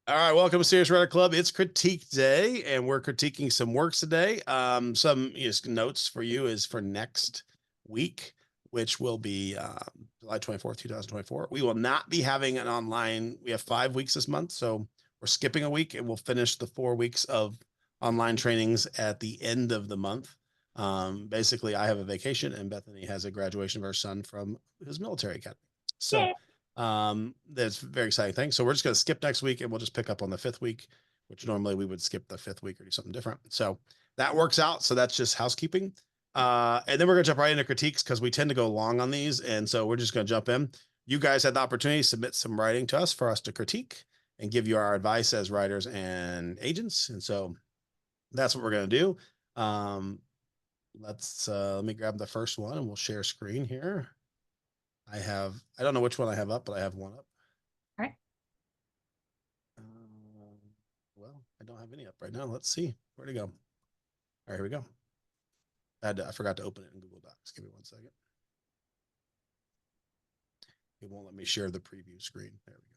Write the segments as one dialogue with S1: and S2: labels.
S1: All right, welcome to Serious Writer Club. It's critique day, and we're critiquing some works today. Some notes for you is for next week, which will be July 24th, 2024. We will not be having an online. We have 5 weeks this month, so we're skipping a week, and we'll finish the 4 weeks of online trainings at the end of the month. Basically, I have a vacation, and Bethany has a graduation of her son from his military academy. So
S2: Yay.
S1: that's a very exciting thing. So we're just going to skip next week and we'll just pick up on the 5th week, which normally we would skip the 5th week or do something different. So that works out. So that's just housekeeping. And then we're going to jump right into critiques because we tend to go long on these. And so we're just going to jump in. You guys had the opportunity to submit some writing to us for us to critique and give you our advice as writers and agents. And so that's what we're going to do. Let me grab the first one and we'll share screen here. I don't know which one I have up, but I have one up.
S2: All right.
S1: Well, I don't have any up right now. Let's see. Where'd it go? All right, here we go. I forgot to open it in Google Docs. Give me 1 second. It won't let me share the preview screen. There we go.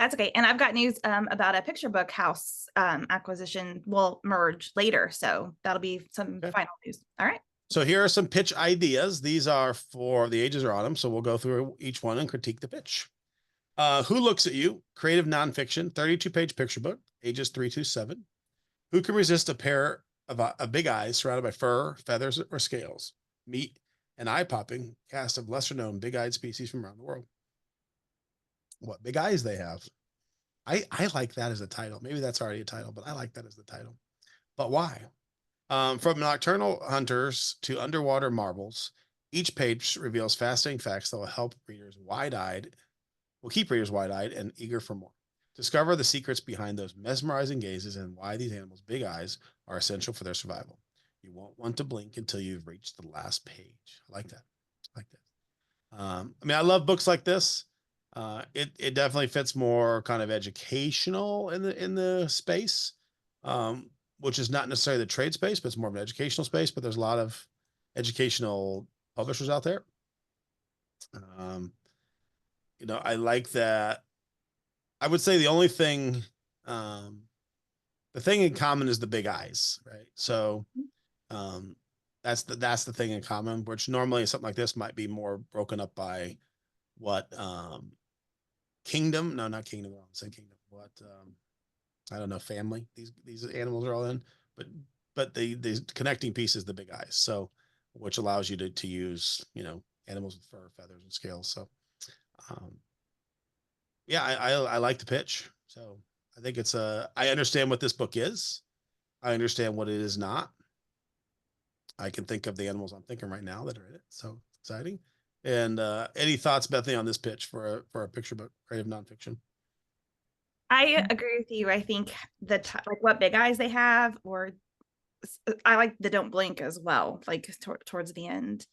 S2: That's okay. And I've got news about a picture book house acquisition will merge later. So that'll be some final news. All right.
S1: So here are some pitch ideas. These are for the ages are on them. So we'll go through each one and critique the pitch. Who Looks at You? Creative nonfiction, 32-page picture book, ages 3 to 7. Who can resist a pair of big eyes surrounded by fur, feathers, or scales? Meet an eye-popping cast of lesser-known big-eyed species from around the world. What big eyes they have. I like that as a title. Maybe that's already a title, but I like that as the title. But why? From nocturnal hunters to underwater marvels, each page reveals fascinating facts that will keep readers wide-eyed and eager for more. Discover the secrets behind those mesmerizing gazes and why these animals' big eyes are essential for their survival. You won't want to blink until you've reached the last page. I like that. I like that. I mean, I love books like this. It definitely fits more kind of educational in the space. Which is not necessarily the trade space, but it's more of an educational space. But there's a lot of educational publishers out there. I like that. I would say the only thing, the thing in common is the big eyes, right? So that's the thing in common, which normally something like this might be more broken up by what kingdom? No, not kingdom. I don't say kingdom. What I don't know, family these animals are all in, but the connecting piece is the big eyes, so which allows you to use animals with fur, feathers, and scales. So yeah, I like the pitch. So I think I understand what this book is. I understand what it is not. I can think of the animals I'm thinking right now that are in it. So exciting. And any thoughts, Bethany, on this pitch for a picture book, creative nonfiction?
S2: I agree with you. I think like what big eyes they have, or I like the don't blink as well, like towards the end.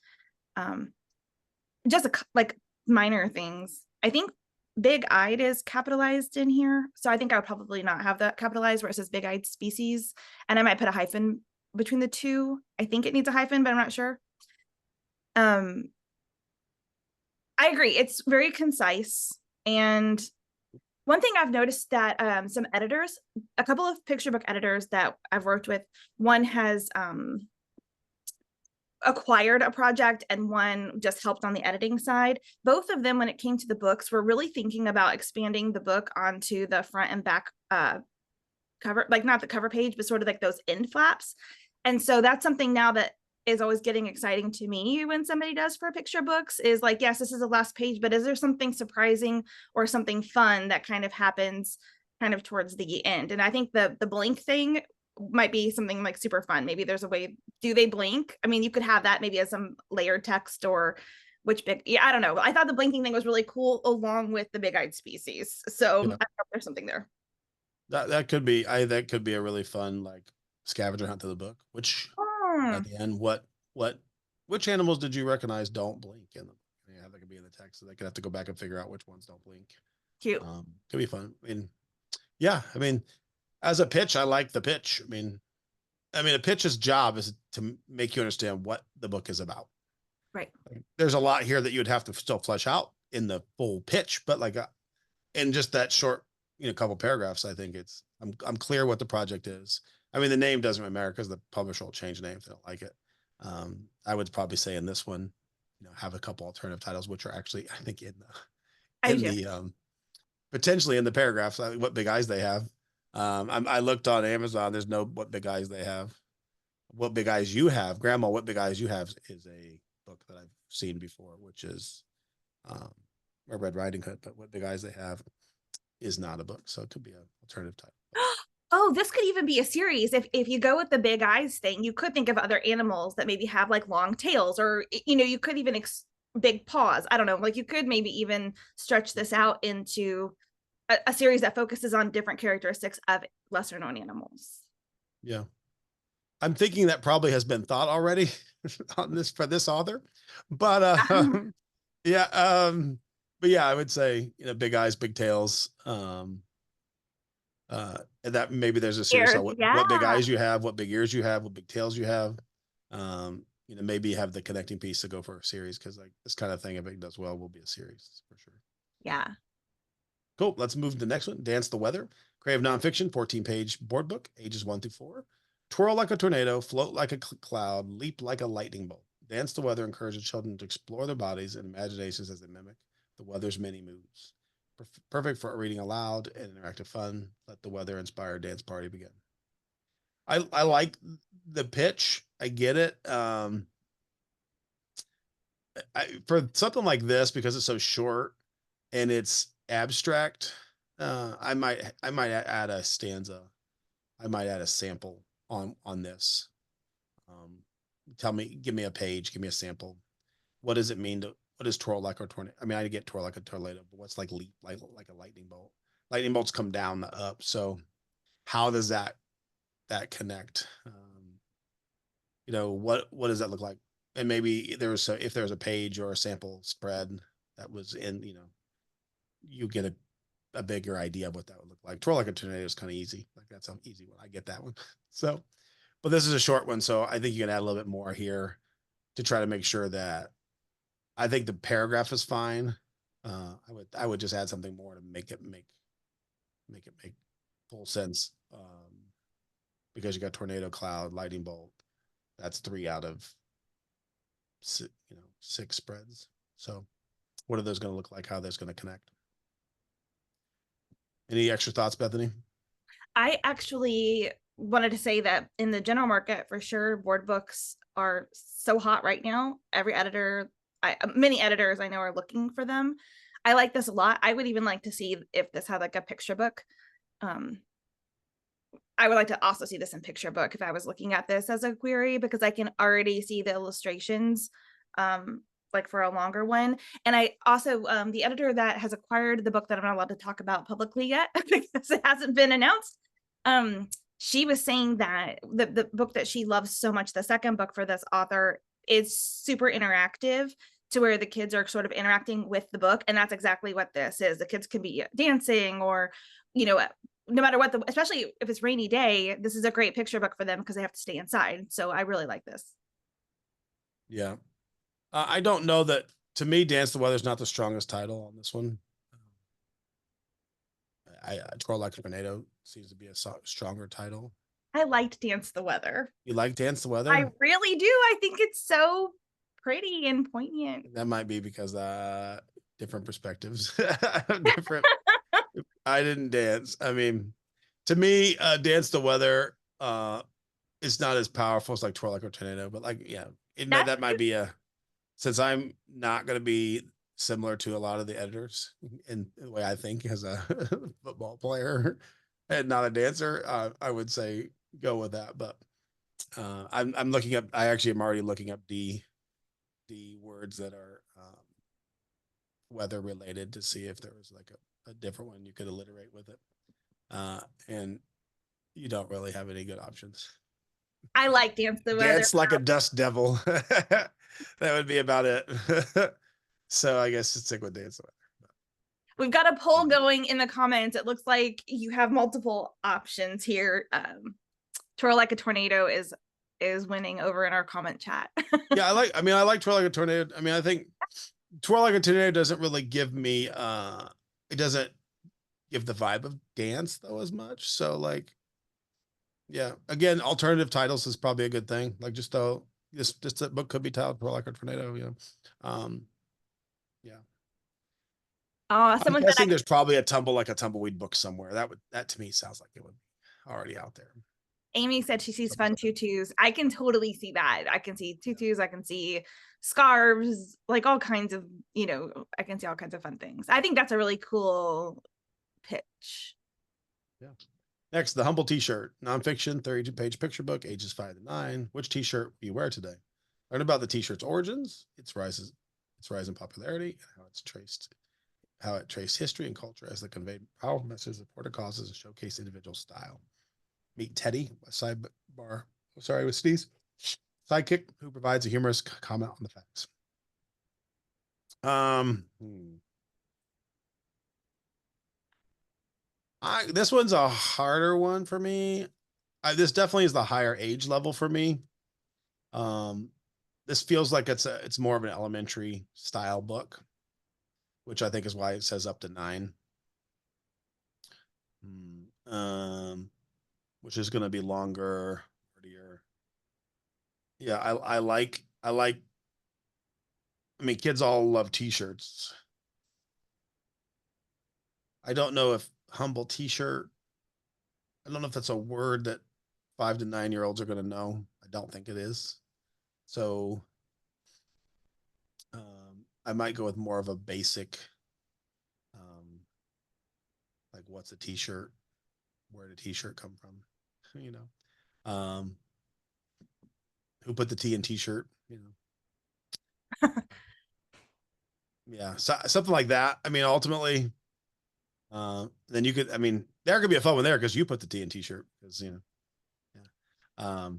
S2: Just like minor things. I think big eyed is capitalized in here. So I think I would probably not have that capitalized where it says big eyed species. And I might put a hyphen between the two. I think it needs a hyphen, but I'm not sure. I agree. It's very concise. And one thing I've noticed that some editors, a couple of picture book editors that I've worked with, one has acquired a project and one just helped on the editing side. Both of them, when it came to the books, were really thinking about expanding the book onto the front and back cover, like not the cover page, but sort of like those end flaps. And so that's something now that is always getting exciting to me when somebody does for picture books is like, yes, this is the last page, but is there something surprising or something fun that kind of happens kind of towards the end? And I think the blink thing might be something like super fun. Maybe there's a way, do they blink? I mean, you could have that maybe as some layered text or I don't know. I thought the blinking thing was really cool along with the big-eyed species. So I thought there's something there.
S1: That could be a really fun like scavenger hunt to the book. Which at the end, which animals did you recognize don't blink in them? Yeah, that could be in the text, so they could have to go back and figure out which ones don't blink.
S2: Cute.
S1: Could be fun. I mean, as a pitch, I like the pitch. I mean, a pitch's job is to make you understand what the book is about.
S2: Right.
S1: There's a lot here that you would have to still flesh out in the full pitch, but in just that short, couple paragraphs, I think I'm clear what the project is. I mean, the name doesn't really matter because the publisher will change the name if they don't like it. I would probably say in this one, have a couple alternative titles, which are actually, I think,
S2: I
S1: in
S2: do.
S1: the potentially in the paragraphs, what big eyes they have. I looked on Amazon. There's no what big eyes they have. What big eyes you have, Grandma? What big eyes you have is a book that I've seen before, which is a Red Riding Hood. But what big eyes they have is not a book, so it could be an alternative title.
S2: Oh, this could even be a series. If you go with the big eyes thing, you could think of other animals that maybe have like long tails, or you could even big paws. I don't know. Like you could maybe even stretch this out into a series that focuses on different characteristics of lesser known animals.
S1: Yeah, I'm thinking that probably has been thought already on this for this author, but yeah, but yeah, I would say big eyes, big tails. And that maybe there's a series
S2: Ears,
S1: on
S2: yeah.
S1: what big eyes you have, what big ears you have, what big tails you have. Maybe have the connecting piece to go for a series, because like this kind of thing, if it does well, will be a series for sure.
S2: Yeah.
S1: Cool. Let's move to the next one. Dance the Weather. Creative nonfiction, 14-page board book, ages 1-4. Twirl like a tornado, float like a cloud, leap like a lightning bolt. Dance the Weather encourages children to explore their bodies and imaginations as they mimic the weather's many moods. Perfect for reading aloud and interactive fun. Let the weather inspire dance party begin. I like the pitch. I get it. For something like this, because it's so short and it's abstract, I might add a stanza. I might add a sample on this. Give me a page, give me a sample. What does it mean what is twirl like a tornado? I mean, I get twirl like a tornado, but what's like leap like a lightning bolt? Lightning bolts come down the up. So how does that connect? What does that look like? And maybe if there's a page or a sample spread that was in, you get a bigger idea of what that would look like. Twirl like a tornado is kind of easy. Like that's an easy one. I get that one. So, but this is a short one, so I think you can add a little bit more here to try to make sure that I think the paragraph is fine. I would just add something more to make it make full sense. Because you got tornado, cloud, lightning bolt. That's 3 out of 6 spreads. So what are those going to look like? How that's going to connect? Any extra thoughts, Bethany?
S2: I actually wanted to say that in the general market, for sure, board books are so hot right now. Many editors I know are looking for them. I like this a lot. I would even like to see if this had like a picture book. I would like to also see this in picture book if I was looking at this as a query, because I can already see the illustrations like for a longer one. And I also, the editor that has acquired the book that I'm not allowed to talk about publicly yet because it hasn't been announced, she was saying that the book that she loves so much, the second book for this author, is super interactive, to where the kids are sort of interacting with the book. And that's exactly what this is. The kids can be dancing, or, no matter what, especially if it's rainy day, this is a great picture book for them because they have to stay inside. So I really like this.
S1: Yeah. I don't know that, to me, Dance the Weather is not the strongest title on this one. I Twirl Like a Tornado seems to be a stronger title.
S2: I liked Dance the Weather.
S1: You like Dance the Weather?
S2: I really do. I think it's so pretty and poignant.
S1: That might be because different perspectives. Different. I didn't dance. I mean, to me, Dance the Weather is not as powerful as like Twirl Like a Tornado, but like, yeah, that might be since I'm not going to be similar to a lot of the editors in the way I think as a football player and not a dancer, I would say go with that. But I'm looking up. I'm already looking up the words that are weather related to see if there was like a different one you could alliterate with it. And you don't really have any good options.
S2: I like Dance the Weather.
S1: Dance like a dust devil. That would be about it. So I guess stick with Dance the Weather.
S2: We've got a poll going in the comments. It looks like you have multiple options here. Twirl Like a Tornado is winning over in our comment chat.
S1: Yeah, I like Twirl Like a Tornado. I mean, I think Twirl Like a Tornado doesn't really give me it doesn't give the vibe of dance though as much. So like, yeah, again, alternative titles is probably a good thing. Like just though this book could be titled Pearl Echo Tornado, you know. Yeah. I'm
S2: Someone said
S1: guessing there's probably a tumbleweed book somewhere. That to me sounds like it would be already out there.
S2: Amy said she sees fun tutus. I can totally see that. I can see tutus. I can see scarves, like all kinds of, I can see all kinds of fun things. I think that's a really cool pitch.
S1: Yeah. Next, the Humble T-shirt, nonfiction, 32-page picture book, ages 5 to 9. Which T-shirt will you wear today? Learn about the T-shirt's origins, its rise in popularity, and how it traced history and culture as they conveyed powerful messages, supported causes, and showcased individual style. Meet Teddy, a with Sneeze, sidekick who provides a humorous comment on the facts. This one's a harder one for me. This definitely is the higher age level for me. This feels like it's more of an elementary style book, which I think is why it says up to 9. Which is going to be longer. Yeah, I like. I mean, kids all love T-shirts. I don't know if humble T-shirt. I don't know if that's a word that 5 to 9-year-olds are going to know. I don't think it is. So I might go with more of a basic, like what's a T-shirt? Where did a T-shirt come from? You know, who put the T in T-shirt? You know, yeah, so, something like that. I mean, ultimately, then you could. I mean, there could be a fun one there because you put the T in T-shirt because yeah.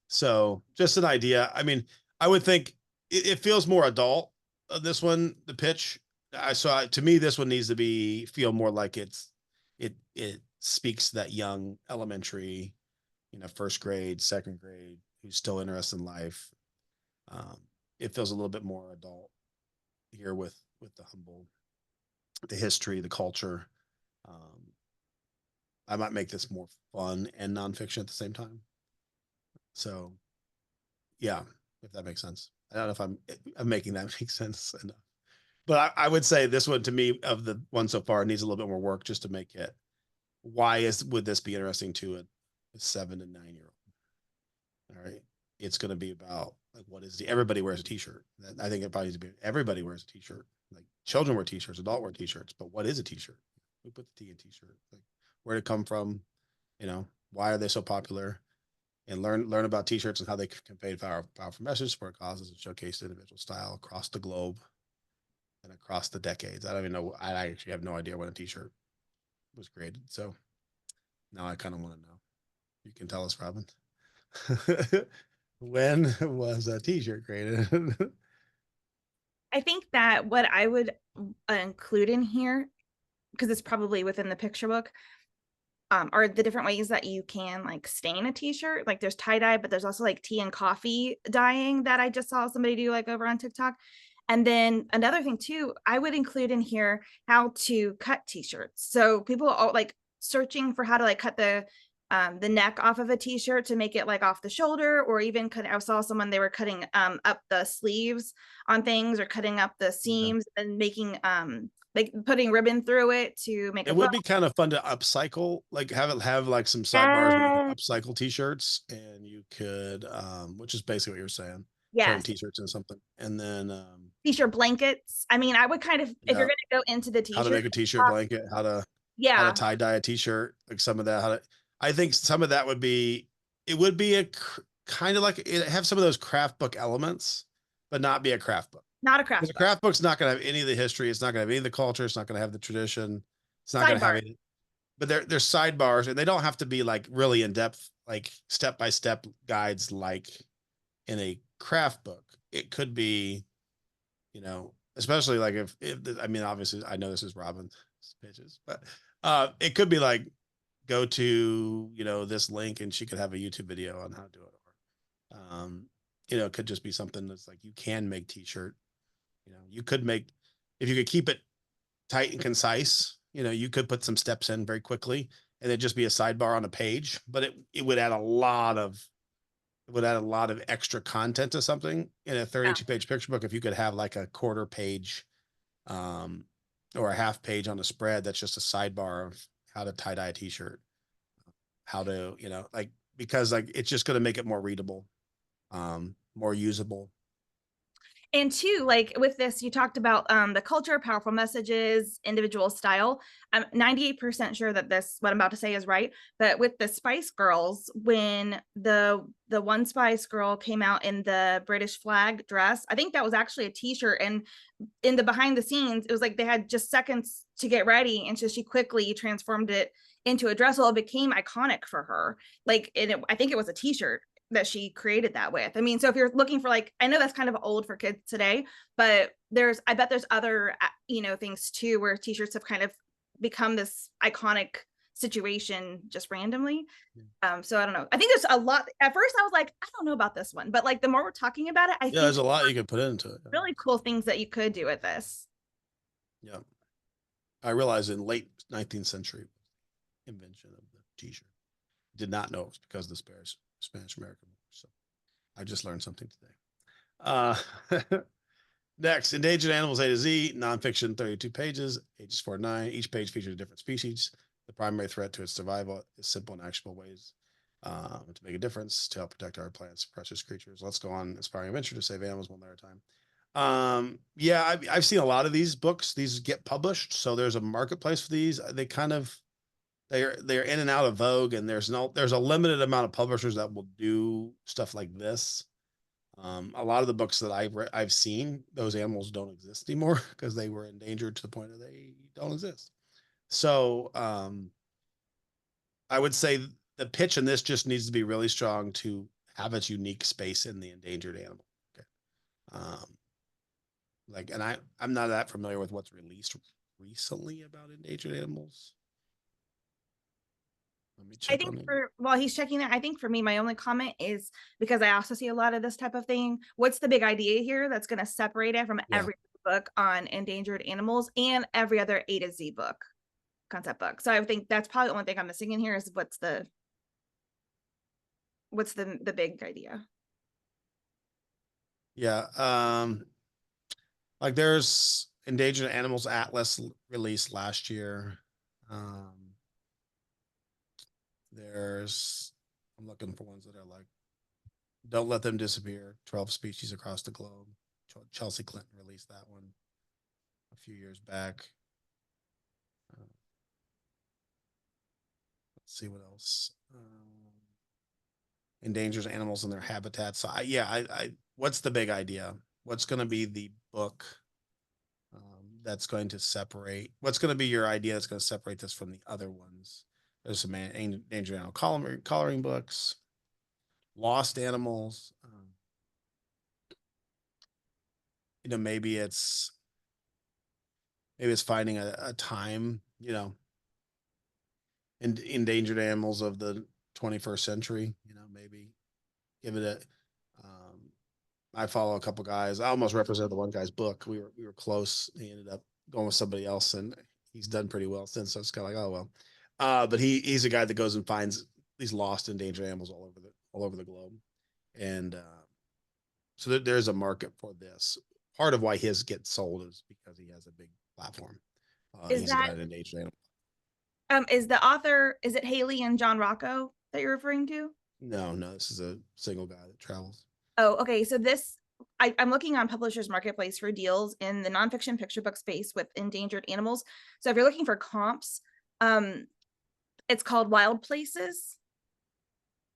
S1: So just an idea. I mean, I would think it feels more adult. This one, the pitch. I saw to me, this one needs to feel more like it speaks to that young elementary, first grade, second grade, who's still interested in life. It feels a little bit more adult here with the history, the culture. I might make this more fun and nonfiction at the same time. So, yeah, if that makes sense. I don't know if I'm making that make sense enough. But I would say this one to me of the one so far needs a little bit more work just to make it. Would this be interesting to a 7 to 9-year-old? All right. It's going to be about like everybody wears a T-shirt. I think it probably needs to be everybody wears a T-shirt. Like children wear T-shirts, adult wear T-shirts, but what is a T-shirt? Who put the T in T-shirt? Like where did it come from? Why are they so popular? And learn about T-shirts and how they convey powerful messages, support causes, and showcase individual style across the globe and across the decades. I don't even know. I actually have no idea when a T-shirt was created. So now I kind of want to know. You can tell us, Robin. When was a T-shirt created?
S2: I think that what I would include in here, because it's probably within the picture book, are the different ways that you can like stain a T-shirt. Like there's tie-dye, but there's also like tea and coffee dyeing that I just saw somebody do like over on TikTok. And then another thing too, I would include in here how to cut T-shirts. So people are like searching for how to like cut the neck off of a T-shirt to make it like off the shoulder, or even I saw someone, they were cutting up the sleeves on things or cutting up the seams and making like putting ribbon through it to make
S1: it would be kind of fun to upcycle, like have like some sidebars where you could upcycle T-shirts, and you could, which is basically what you're saying, turn T-shirts into something, and then
S2: T-shirt blankets. I mean, I would kind of, if you're going to go into the T-shirt,
S1: how to make a T-shirt blanket, how to tie dye a T-shirt, like some of that. I think some of that would be a kind of like it have some of those craft book elements, but not be a craft book.
S2: Not a craft book.
S1: The craft book's not going to have any of the history. It's not going to have any of the culture. It's not going to have the tradition. It's not going to have any. But they're sidebars, and they don't have to be like really in depth, like step by step guides, like in a craft book. It could be, especially like if I mean, obviously, I know this is Robin's pitches, but it could be like go to this link, and she could have a YouTube video on how to do it, or it could just be something that's like you can make T-shirt. You could make, if you could keep it tight and concise, You know, you could put some steps in very quickly and it'd just be a sidebar on a page, but it would add a lot of extra content to something in a 32-page picture book. If you could have like a quarter page um, or a half page on a spread that's just a sidebar of how to tie dye a t-shirt, how to, you know, like, because like it's just going to make it more readable, more usable.
S2: And two, like with this, you talked about the culture, powerful messages, individual style. I'm 98% sure that this, what I'm about to say is right. But with the Spice Girls, when the one Spice Girl came out in the British flag dress, I think that was actually a t-shirt. And in the behind the scenes, it was like they had just seconds to get ready. And so she quickly transformed it into a dress. Well, it became iconic for her. Like, I think it was a t-shirt that she created that with. I mean, so if you're looking for like, I know that's kind of old for kids today, but I bet there's other, things too, where t-shirts have kind of become this iconic situation just randomly. So I don't know. I think there's a lot. At first I was like, I don't know about this one, but like the more we're talking about it, I
S1: Yeah,
S2: think
S1: there's a lot you could put into it.
S2: really cool things that you could do with this.
S1: Yeah. I realized in late 19th century invention of the t-shirt. Did not know it was because of the Spanish American War. So I just learned something today. Next, Endangered Animals A to Z, nonfiction, 32 pages, ages 4 to 9. Each page features a different species. The primary threat to its survival is simple and actionable ways to make a difference to help protect our plants, precious creatures. Let's go on inspiring adventure to save animals one layer at a time. Yeah, I've seen a lot of these books. These get published, so there's a marketplace for these. They kind of they're in and out of vogue, and there's a limited amount of publishers that will do stuff like this. A lot of the books that I've seen, those animals don't exist anymore because they were endangered to the point that they don't exist. So I would say the pitch in this just needs to be really strong to have its unique space in the endangered animal. Okay. And I'm not that familiar with what's released recently about endangered animals. Let me
S2: I
S1: check
S2: think
S1: on it.
S2: while he's checking that, I think for me, my only comment is because I also see a lot of this type of thing. What's the big idea here that's going to separate it from
S1: Yeah.
S2: every book on endangered animals and every other A to Z book, concept book? So I think that's probably the only thing I'm missing in here is what's the big idea.
S1: Yeah. Like there's Endangered Animals Atlas released last year. There's I'm looking for ones that are like Don't Let Them Disappear, 12 Species Across the Globe. Chelsea Clinton released that one a few years back. Let's see what else. Endangers animals in their habitats. So what's the big idea? What's going to be the book that's going to separate? What's going to be your idea that's going to separate this from the other ones? There's some endangered animal coloring books, lost animals. Maybe it's finding a time. In endangered animals of the 21st century. Maybe give it a. I follow a couple guys. I almost represented the one guy's book. We were close. He ended up going with somebody else, and he's done pretty well since. So it's kind of like, oh well. But he's a guy that goes and finds these lost endangered animals all over the globe, and so there's a market for this. Part of why his gets sold is because he has a big platform. He's got an endangered animal.
S2: Is the author, is it Haley and John Rocco that you're referring to?
S1: No, this is a single guy that travels.
S2: Oh, okay. So I'm looking on Publishers Marketplace for deals in the nonfiction picture book space with endangered animals. So if you're looking for comps, it's called Wild Places.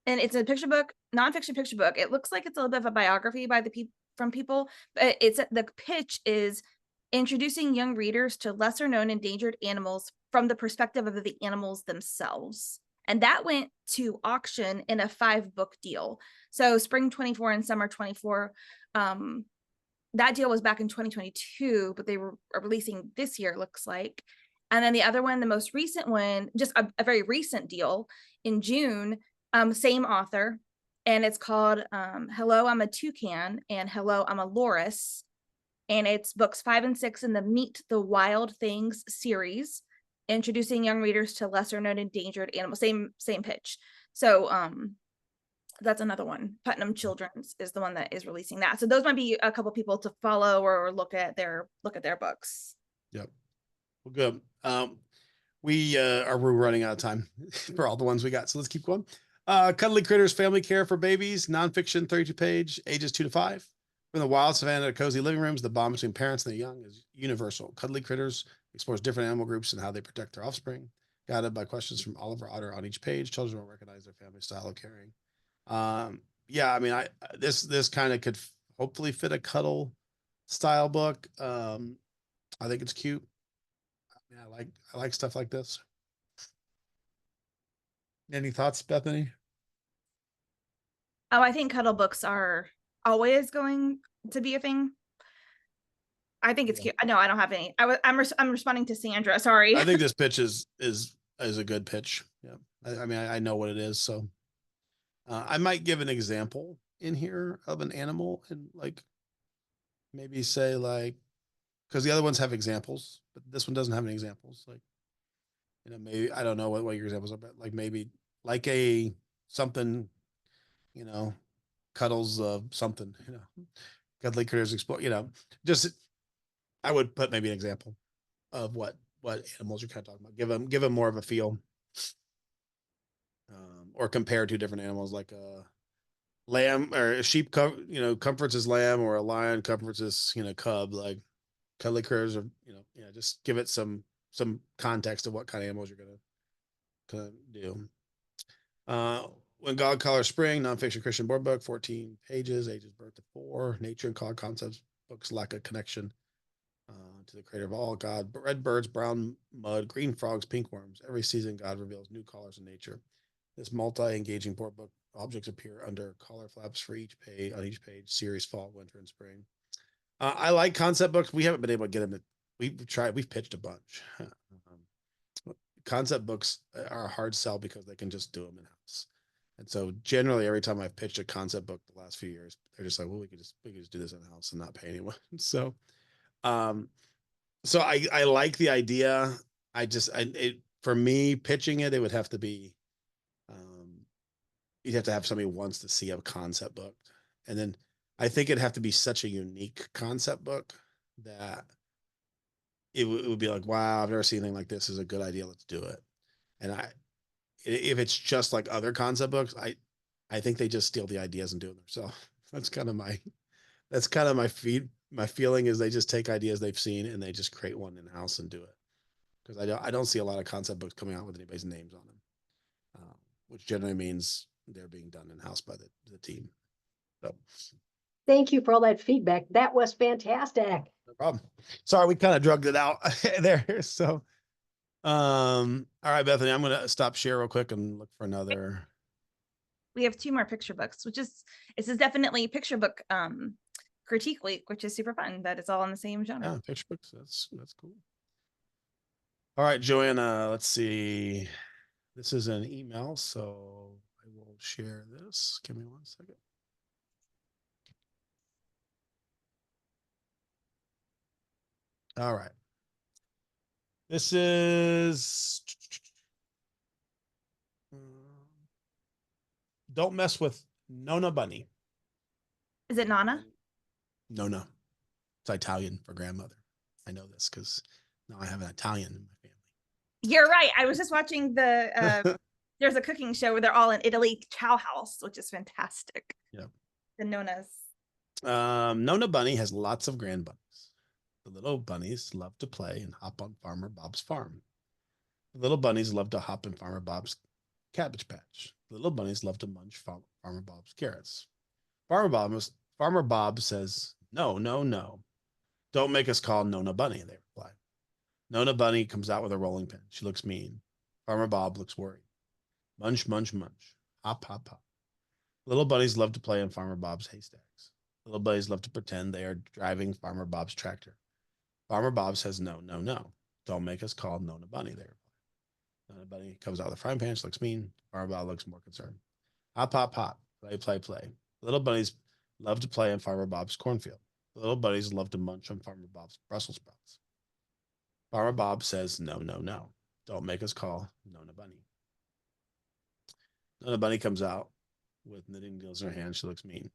S2: And it's a picture book, nonfiction picture book. It looks like it's a little bit of a biography by from people, but the pitch is introducing young readers to lesser known endangered animals from the perspective of the animals themselves. And that went to auction in a 5-book deal. So spring 24 and summer 24. That deal was back in 2022, but they were releasing this year, it looks like. And then the other one, the most recent one, just a very recent deal in June, same author. And it's called Hello, I'm a Toucan, and Hello, I'm a Loris. And it's books 5 and 6 in the Meet the Wild Things series. introducing young readers to lesser known endangered animals. Same pitch. So that's another one. Putnam Children's is the one that is releasing that. So those might be a couple people to follow or look at their books.
S1: Yep. Well, good. We're running out of time for all the ones we got. So let's keep going. Cuddly Critters, Family Care for Babies, nonfiction, 32 page, ages 2 to 5. From the wild savannah to cozy living rooms, the bond between parents and the young is universal. Cuddly Critters explores different animal groups and how they protect their offspring, guided by questions from Oliver Otter on each page. Children will recognize their family style of caring. Yeah, I mean, this kind of could hopefully fit a cuddle style book. I think it's cute. I mean, I like stuff like this. Any thoughts, Bethany?
S2: Oh, I think cuddle books are always going to be a thing. I think it's cute. No, I don't have any. I'm responding to Sandra. Sorry.
S1: I think this pitch is a good pitch. Yeah. I mean, I know what it is, so I might give an example in here of an animal and like maybe say like because the other ones have examples, but this one doesn't have any examples. Like, maybe I don't know what your examples are, but like maybe like a something, cuddles something, cuddly critters explore, just I would put maybe an example of what animals you're kind of talking about. Give them more of a feel, or compare two different animals like a lamb or a sheep. Comforts his lamb, or a lion comforts his cub. Like cuddly critters, or just give it some context of what kind of animals you're gonna do. When God Colors Spring, nonfiction Christian board book, 14 pages, ages birth to 4. Nature and color concepts books lack a connection to the creator of all. God, red birds, brown mud, green frogs, pink worms. Every season, God reveals new colors in nature. This multi-engaging board book objects appear under collar flaps for each page on each page. Series fall, winter, and spring. I like concept books. We haven't been able to get them. We've pitched a bunch. Concept books are a hard sell because they can just do them in house. And so generally every time I've pitched a concept book the last few years, they're just like, well, we could just do this in house and not pay anyone. So, I like the idea. For me pitching it would have to be, you'd have to have somebody who wants to see a concept book. And then I think it'd have to be such a unique concept book that it would be like, wow, I've never seen anything like this. Is a good idea. Let's do it. And if it's just like other concept books, I think they just steal the ideas and do it themselves. That's kind of my feeling is they just take ideas they've seen and they just create one in house and do it. Because I don't see a lot of concept books coming out with anybody's names on them, which generally means they're being done in house by the team. So
S3: thank you for all that feedback. That was fantastic.
S1: No problem. Sorry, we kind of drugged it out there. So, all right, Bethany, I'm gonna stop share real quick and look for another.
S2: We have 2 more picture books, this is definitely picture book critique week, which is super fun. That it's all in the same genre.
S1: Yeah, picture books. That's cool. All right, Joanna. Let's see. This is an email, so I will share this. Give me 1 second. All right. This is Don't Mess with Nona Bunny.
S2: Is it Nana?
S1: Nona. It's Italian for grandmother. I know this because now I have an Italian in my family.
S2: You're right. I was just watching the there's a cooking show where they're all in Italy, Chow House, which is fantastic.
S1: Yep.
S2: The Nonas.
S1: Nona Bunny has lots of grand bunnies. The little bunnies love to play and hop on Farmer Bob's farm. The little bunnies love to hop in Farmer Bob's cabbage patch. The little bunnies love to munch Farmer Bob's carrots. Farmer Bob says, no, no, no. Don't make us call Nona Bunny, they reply. Nona Bunny comes out with a rolling pin. She looks mean. Farmer Bob looks worried. Munch, munch, munch. Hop, hop, hop. Little bunnies love to play in Farmer Bob's haystacks. Little bunnies love to pretend they are driving Farmer Bob's tractor. Farmer Bob says, no, no, no. Don't make us call Nona Bunny, they reply. Nona Bunny comes out with a frying pan. She looks mean. Farmer Bob looks more concerned. Hop, hop, hop. Play, play, play. Little bunnies love to play in Farmer Bob's cornfield. Little bunnies love to munch on Farmer Bob's Brussels sprouts. Farmer Bob says, no, no, no. Don't make us call Nona Bunny. Nona Bunny comes out with knitting needles in her hand. She looks mean.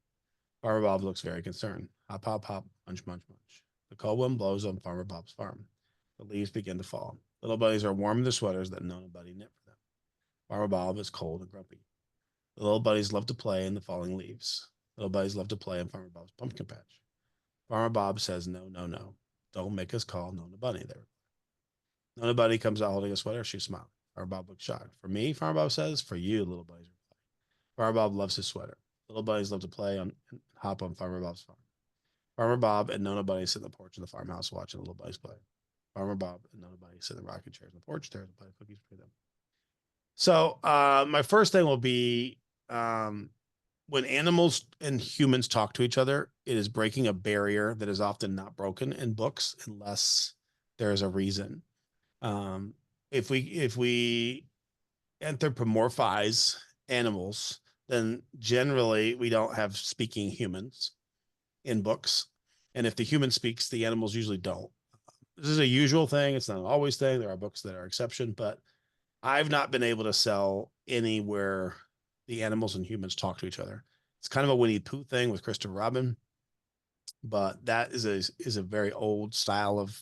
S1: Farmer Bob looks very concerned. Hop, hop, hop, munch, munch, munch. The cold wind blows on Farmer Bob's farm. The leaves begin to fall. Little bunnies are warm in their sweaters that Nona Bunny knit for them. Farmer Bob is cold and grumpy. The little bunnies love to play in the falling leaves. Little bunnies love to play in Farmer Bob's pumpkin patch. Farmer Bob says, no, no, no. Don't make us call Nona Bunny. There. Nona Bunny comes out holding a sweater. She's smiling. Farmer Bob looks shocked. For me, Farmer Bob says, for you, little bunnies. Farmer Bob loves his sweater. Little bunnies love to play on and hop on Farmer Bob's farm. Farmer Bob and Nona Bunny sit in the porch of the farmhouse watching the little bunnies play. Farmer Bob and Nona Bunny sit in the rocking chairs on the porch, staring and play cookies for them. So my first thing will be when animals and humans talk to each other, it is breaking a barrier that is often not broken in books unless there is a reason. If we anthropomorphize animals, then generally we don't have speaking humans in books. And if the human speaks, the animals usually don't. This is a usual thing. It's not an always thing. There are books that are exception, but I've not been able to sell anywhere the animals and humans talk to each other. It's kind of a Winnie the Pooh thing with Christopher Robin, but that is a very old style of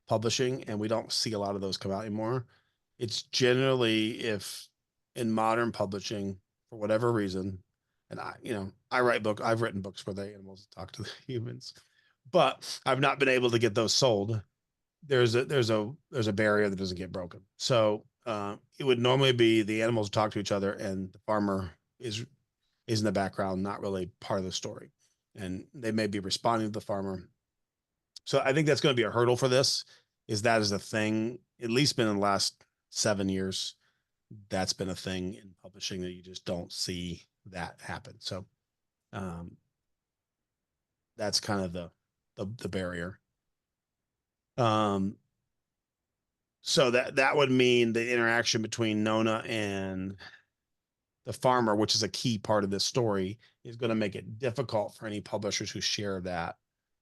S1: publishing, and we don't see a lot of those come out anymore. It's generally, if in modern publishing, for whatever reason, and I've written books where the animals talk to the humans, but I've not been able to get those sold. There's a barrier that doesn't get broken. So it would normally be the animals talk to each other and the farmer is in the background, not really part of the story. And they may be responding to the farmer. So I think that's going to be a hurdle for this, is a thing, at least been in the last 7 years. That's been a thing in publishing that you just don't see that happen. So that's kind of the barrier. So that would mean the interaction between Nona and the farmer, which is a key part of this story, is going to make it difficult for any publishers who share that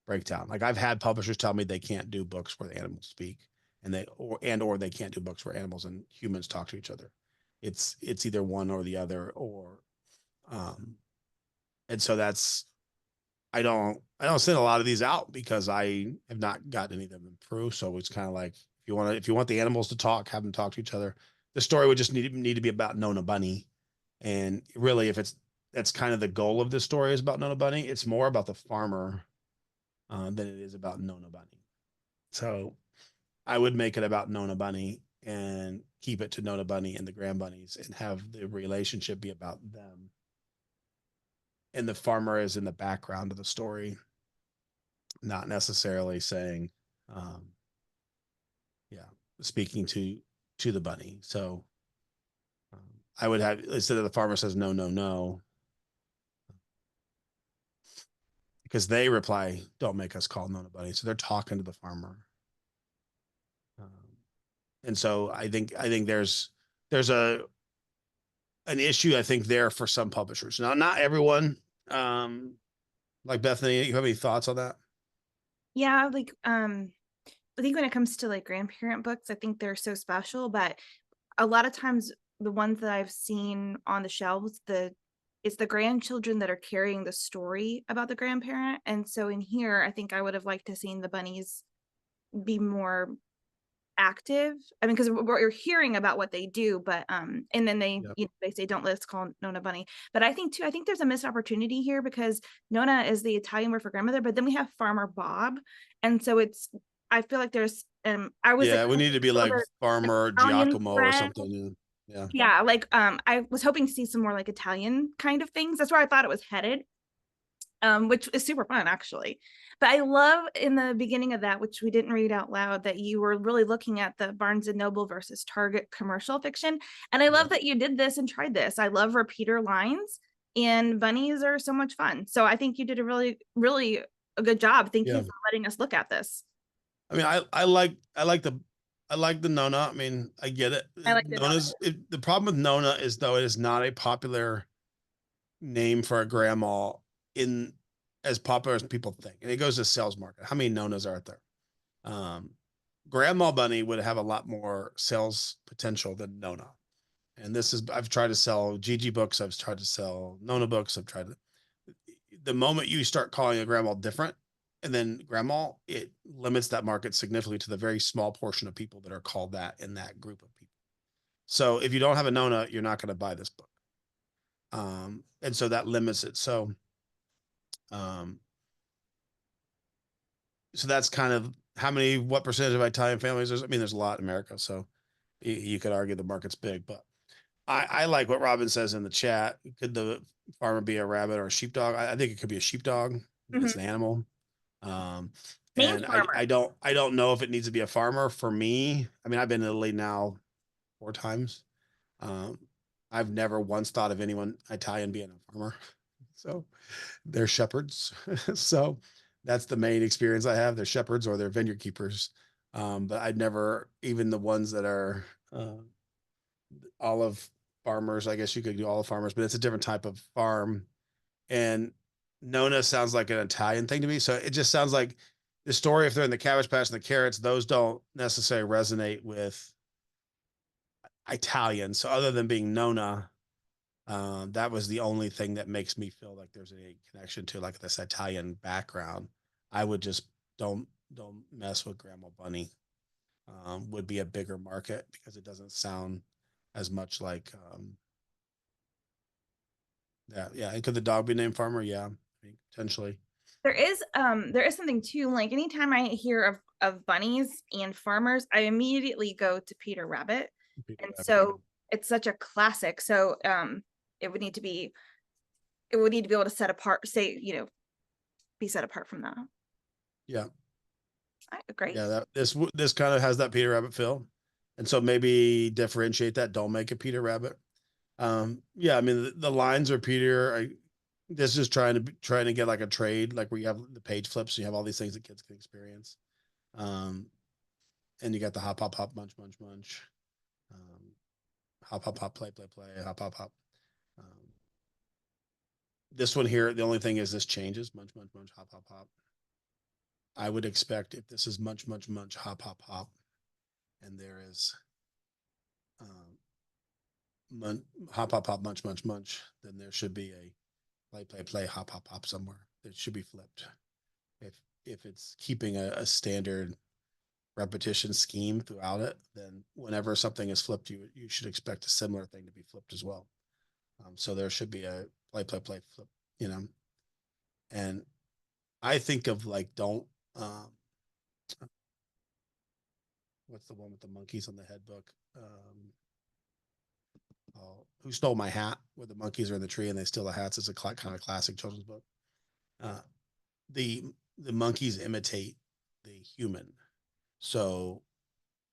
S1: breakdown. Like, I've had publishers tell me they can't do books where the animals speak, and they can't do books where animals and humans talk to each other. It's either one or the other, or and so that's, I don't send a lot of these out because I have not gotten any of them through. So it's kind of like, if you want the animals to talk, have them talk to each other. The story would just need to be about Nona Bunny. And really, that's kind of the goal of this story, is about Nona Bunny. It's more about the farmer than it is about Nona Bunny. So I would make it about Nona Bunny and keep it to Nona Bunny and the Grand Bunnies and have the relationship be about them. And the farmer is in the background of the story, not necessarily saying, speaking to the bunny. So I would have, instead of the farmer says, no, no, no, because they reply, don't make us call Nona Bunny. So they're talking to the farmer. And so I think there's an issue, I think, there for some publishers. Now, not everyone. Like, Bethany, you have any thoughts on that?
S2: Yeah, like I think when it comes to like grandparent books, I think they're so special, but a lot of times the ones that I've seen on the shelves, it's the grandchildren that are carrying the story about the grandparent. And so in here, I think I would have liked to seen the bunnies be more active. I mean, because we're hearing about what they do, but and then they they say, don't let's call Nona Bunny. But I think there's a missed opportunity here, because Nona is the Italian word for grandmother, but then we have Farmer Bob, and so I feel like there's
S1: we need to be like Farmer
S2: Italian
S1: Giacomo or something.
S2: Yeah, like I was hoping to see some more like Italian kind of things. That's where I thought it was headed, which is super fun actually. But I love in the beginning of that, which we didn't read out loud, that you were really looking at the Barnes and Noble versus Target commercial fiction. And I love that you did this and tried this. I love repeater lines, and bunnies are so much fun. So I think you did a really, really a good job. Thank you for letting us look at this.
S1: I mean, I like the Nona. I mean, I get it.
S2: I like
S1: the problem with Nona is, though, it is not a popular name for a grandma as popular as people think. And it goes to sales market. How many Nonas are out there? Grandma Bunny would have a lot more sales potential than Nona. And this is, I've tried to sell Gigi books. I've tried to sell Nona books. I've tried to, the moment you start calling a grandma different and then grandma, it limits that market significantly to the very small portion of people that are called that in that group of people. So if you don't have a Nona, you're not going to buy this book. And so that limits it. Um, so that's kind of what percentage of Italian families there's. I mean, there's a lot in America. So you could argue the market's big, but I like what Robin says in the chat. Could the farmer be a rabbit or a sheepdog? I think it could be a sheepdog. It's an animal. And I don't know if it needs to be a farmer for me. I mean, I've been to Italy now 4 times. I've never once thought of anyone Italian being a farmer. So they're shepherds. So that's the main experience I have. They're shepherds or they're vineyard keepers. But I'd never, even the ones that are olive farmers, I guess you could do olive farmers, but it's a different type of farm. And Nona sounds like an Italian thing to me. So it just sounds like the story, if they're in the Cabbage Patch and the carrots, those don't necessarily resonate with Italian. So other than being Nona, that was the only thing that makes me feel like there's a connection to like this Italian background. I would just don't mess with Grandma Bunny. Would be a bigger market because it doesn't sound as much like yeah. And could the dog be named Farmer? Yeah, I mean, potentially.
S2: There is something too, like anytime I hear of bunnies and farmers, I immediately go to Peter Rabbit. So it's such a classic. So it would need to be able to set apart, be set apart from that.
S1: Yeah.
S2: I agree.
S1: Yeah, this kind of has that Peter Rabbit feel. And so maybe differentiate that. Don't make it Peter Rabbit. Yeah, I mean the lines are Peter. This is trying to get like a trade, like where you have the page flips, so you have all these things that kids can experience. And you got the hop, hop, hop, munch, munch, munch. Hop, hop, hop, play, play, play, hop, hop, hop. This one here, the only thing is this changes, munch, munch, munch, hop, hop, hop. I would expect if this is munch, munch, munch, hop, hop, hop, and there is hop, hop, hop, munch, munch, munch, then there should be a play, play, play, hop, hop, hop somewhere. It should be flipped. If it's keeping a standard repetition scheme throughout it, then whenever something is flipped, you should expect a similar thing to be flipped as well. So there should be a play, play, play, flip, and I think of like, don't, what's the one with the monkeys on the head book? Who Stole My Hat, where the monkeys are in the tree and they steal the hats. It's a kind of classic children's book. The monkeys imitate the human. So,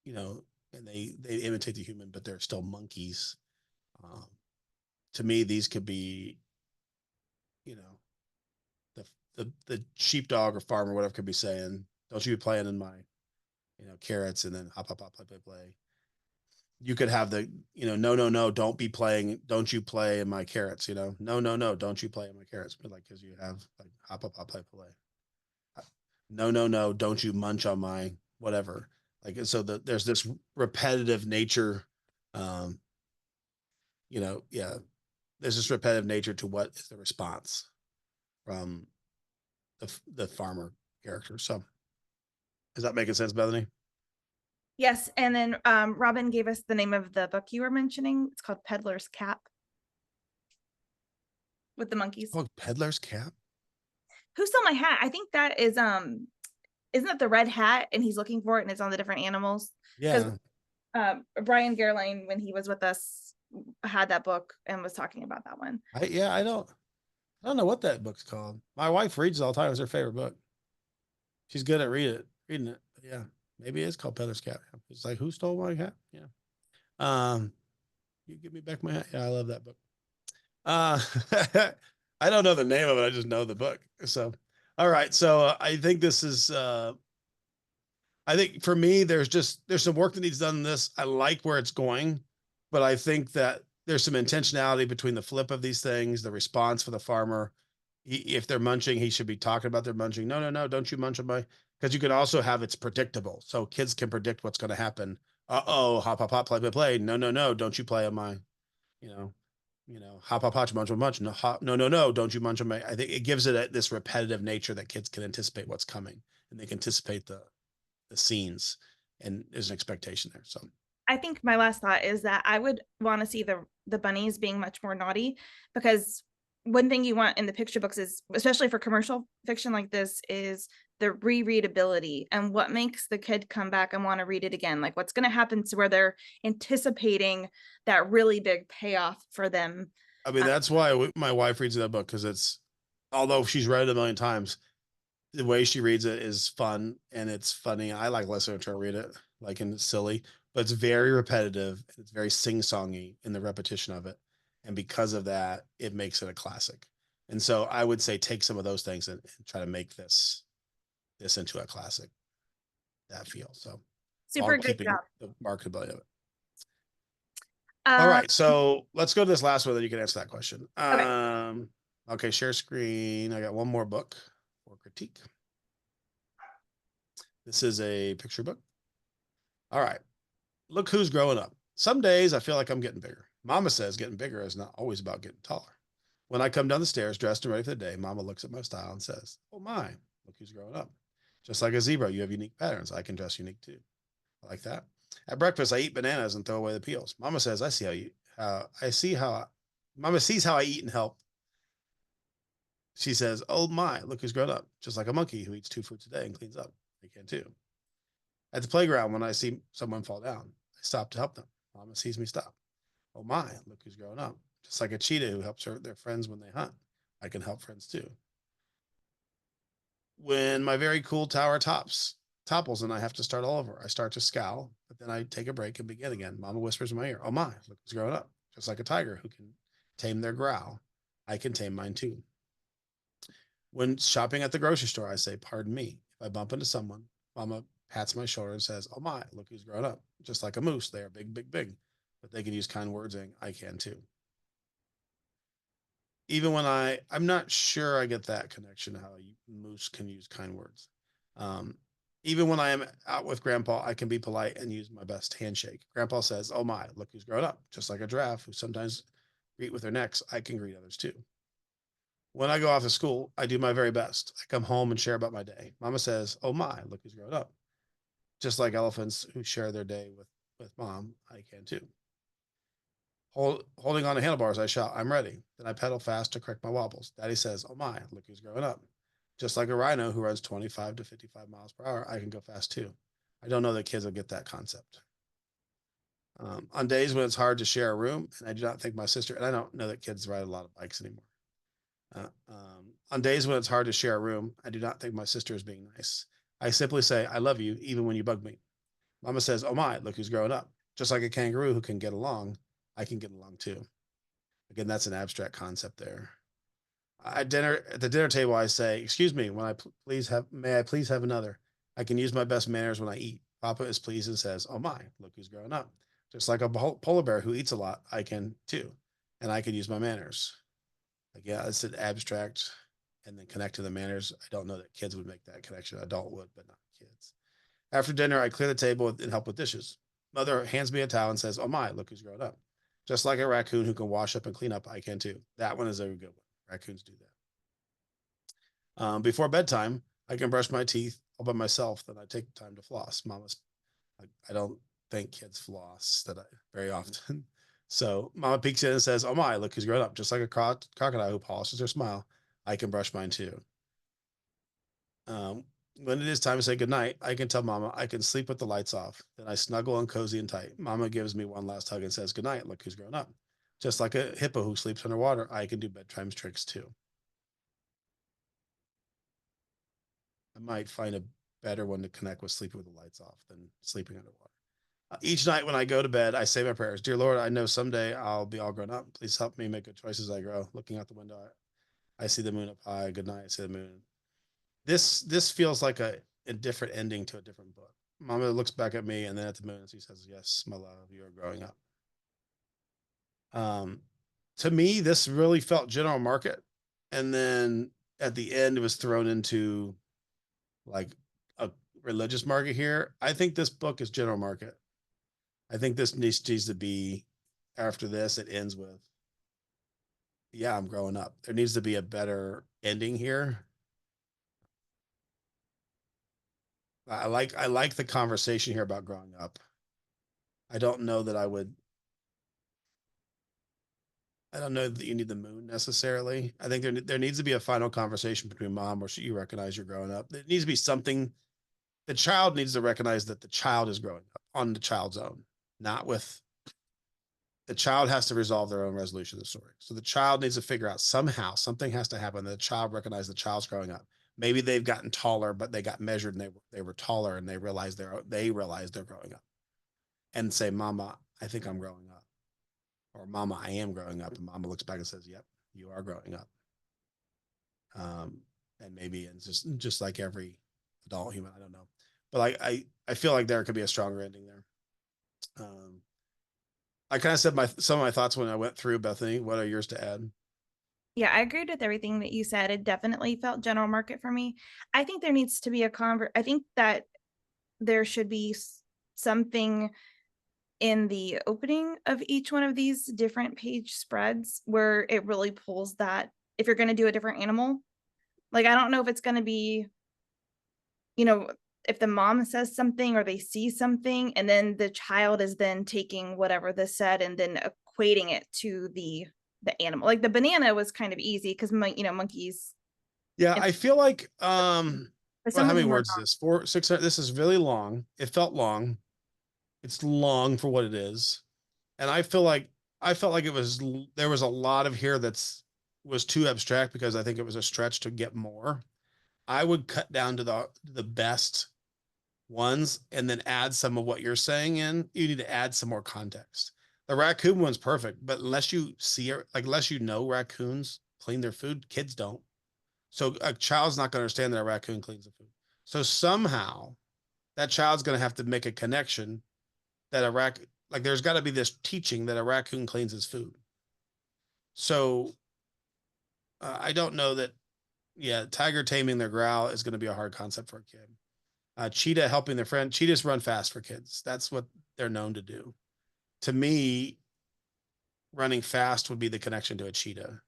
S1: and they imitate the human, but they're still monkeys. To me, these could be, the sheepdog or farmer, whatever, could be saying, don't you be playing in my, carrots, and then hop, hop, hop, play, play, play. You could have the, no, don't you play in my carrots, no, don't you play in my carrots. But like, cause you have like hop, hop, hop, play, play. No, don't you munch on my whatever. Like, so there's this repetitive nature, yeah, there's this repetitive nature to what is the response from the farmer character. So is that making sense, Bethany?
S2: Yes. And then Robin gave us the name of the book you were mentioning. It's called Peddler's Cap, with the monkeys.
S1: Oh, Peddler's Cap.
S2: Who Stole My Hat? I think that is isn't that the red hat and he's looking for it and it's on the different animals?
S1: Yeah.
S2: Brian Gerline, when he was with us, had that book and was talking about that one.
S1: I don't know what that book's called. My wife reads it all the time. It's her favorite book. She's good at reading it. But yeah, maybe it's called Peddler's Cap. It's like, who stole my hat? Yeah. You give me back my hat. Yeah, I love that book. I don't know the name of it. I just know the book. So, all right. So I think this is, I think for me, there's some work that needs done in this. I like where it's going, but I think that there's some intentionality between the flip of these things, the response for the farmer. If they're munching, he should be talking about their munching. No, don't you munch on my, because you can also have it's predictable. So kids can predict what's going to happen. Uh-oh, hop, hop, hop, play, play, play. No, no, no, don't you play on my, you know, hop, hop, hop, munch, munch. No, hop, no, no, no, don't you munch on my. I think it gives it this repetitive nature that kids can anticipate what's coming, and they can anticipate the scenes, and there's an expectation there. So
S2: I think my last thought is that I would want to see the bunnies being much more naughty, because one thing you want in the picture books is, especially for commercial fiction like this, is the rereadability and what makes the kid come back and want to read it again. Like what's going to happen to where they're anticipating that really big payoff for them.
S1: I mean, that's why my wife reads that book, because it's, although she's read it a million times, the way she reads it is fun and it's funny. I like listening to her read it, like, and it's silly, but it's very repetitive. It's very sing-songy in the repetition of it. And because of that, it makes it a classic. And so I would say take some of those things and try to make this into a classic, that feel. So
S2: Super
S1: while
S2: good
S1: keeping
S2: job.
S1: the marketability of it. All right. So let's go to this last one, then you can answer that question.
S2: Okay.
S1: Okay, share screen. I got one more book for critique. This is a picture book. All right. Look who's growing up. Some days I feel like I'm getting bigger. Mama says getting bigger is not always about getting taller. When I come down the stairs dressed and ready for the day, Mama looks at my style and says, "Oh my, look who's growing up." Just like a zebra, you have unique patterns. I can dress unique too. I like that. At breakfast, I eat bananas and throw away the peels. Mama says, Mama sees how I eat and help. She says, "Oh my, look who's grown up." Just like a monkey who eats 2 fruits a day and cleans up. I can too. At the playground, when I see someone fall down, I stop to help them. Mama sees me stop. "Oh my, look who's grown up." Just like a cheetah who helps their friends when they hunt. I can help friends too. When my very cool tower topples and I have to start all over, I start to scowl, but then I take a break and begin again. Mama whispers in my ear, "Oh my, look who's growing up." Just like a tiger who can tame their growl, I can tame mine too. When shopping at the grocery store, I say, "Pardon me." If I bump into someone, Mama pats my shoulder and says, "Oh my, look who's grown up." Just like a moose, they are big, big, big, but they can use kind words, and I can too. Even when I'm not sure I get that connection, how a moose can use kind words. Um, even when I am out with Grandpa, I can be polite and use my best handshake. Grandpa says, "Oh my, look who's grown up." Just like a giraffe who sometimes greet with their necks, I can greet others too. When I go off to school, I do my very best. I come home and share about my day. Mama says, "Oh my, look who's grown up." Just like elephants who share their day with mom, I can too. Holding on to handlebars, I shout, "I'm ready." Then I pedal fast to correct my wobbles. Daddy says, "Oh my, look who's growing up." Just like a rhino who runs 25 to 55 miles per hour, I can go fast too. I don't know that kids will get that concept. On days when it's hard to share a room, and I do not think my sister, and I don't know that kids ride a lot of bikes anymore. On days when it's hard to share a room, I do not think my sister is being nice. I simply say, "I love you, even when you bug me." Mama says, "Oh my, look who's growing up." Just like a kangaroo who can get along, I can get along too. Again, that's an abstract concept there. At the dinner table, I say, "Excuse me, when may I please have another?" I can use my best manners when I eat. Papa is pleased and says, "Oh my, look who's growing up." Just like a polar bear who eats a lot, I can too. And I can use my manners. Like, yeah, it's an abstract and then connect to the manners. I don't know that kids would make that connection. Adult would, but not kids. After dinner, I clear the table and help with dishes. Mother hands me a towel and says, "Oh my, look who's grown up." Just like a raccoon who can wash up and clean up, I can too. That one is a good one. Raccoons do that. Before bedtime, I can brush my teeth all by myself. Then I take time to floss. I don't think kids floss very often. So Mama peeks in and says, "Oh my, look who's grown up." Just like a crocodile who polishes her smile, I can brush mine too. Um, when it is time to say goodnight, I can tell Mama I can sleep with the lights off. Then I snuggle and cozy and tight. Mama gives me one last hug and says goodnight. Look who's grown up. Just like a hippo who sleeps underwater, I can do bedtime tricks too. I might find a better one to connect with sleeping with the lights off than sleeping underwater. Each night when I go to bed, I say my prayers. "Dear Lord, I know someday I'll be all grown up. Please help me make good choices as I grow." Looking out the window, I see the moon up high. Good night. I see the moon. This feels like a different ending to a different book. Mama looks back at me and then at the moon and she says, "Yes, my love, you are growing up." Um, to me, this really felt general market. And then at the end, it was thrown into like a religious market here. I think this book is general market. I think this needs to be, after this, it ends with, yeah, I'm growing up. There needs to be a better ending here. I like the conversation here about growing up. I don't know that I don't know that you need the moon necessarily. I think there needs to be a final conversation between mom where you recognize you're growing up. There needs to be something. The child needs to recognize that the child is growing up on the child's own, not with the child has to resolve their own resolution of the story. So the child needs to figure out somehow something has to happen. The child recognize the child's growing up. Maybe they've gotten taller, but they got measured and they were taller and they realize they're growing up and say, Mama, I think I'm growing up. Or Mama, I am growing up. And Mama looks back and says, Yep, you are growing up. And maybe it's just like every adult human, I don't know. But I feel like there could be a stronger ending there. I kind of said some of my thoughts when I went through. Bethany, what are yours to add?
S2: Yeah, I agreed with everything that you said. It definitely felt general market for me. I think there needs to be I think that there should be something in the opening of each one of these different page spreads where it really pulls that, if you're going to do a different animal. Like, I don't know if it's going to be, if the mom says something or they see something and then the child is then taking whatever this said and then equating it to the animal. Like the banana was kind of easy because monkeys.
S1: Yeah, I feel like
S2: But
S1: well,
S2: some
S1: how
S2: of
S1: many
S2: them were
S1: words is this? 600. This is really long. It felt long. It's long for what it is. And I felt like there was a lot of here was too abstract because I think it was a stretch to get more. I would cut down to the best ones and then add some of what you're saying in. You need to add some more context. The raccoon one's perfect, but unless you see it, like unless you know raccoons clean their food, kids don't. So a child's not going to understand that a raccoon cleans the food. So somehow that child's going to have to make a connection that like there's got to be this teaching that a raccoon cleans his food. So I don't know that. Yeah, tiger taming their growl is going to be a hard concept for a kid. Cheetah helping their friend. Cheetahs run fast for kids. That's what they're known to do. To me, running fast would be the connection to a cheetah.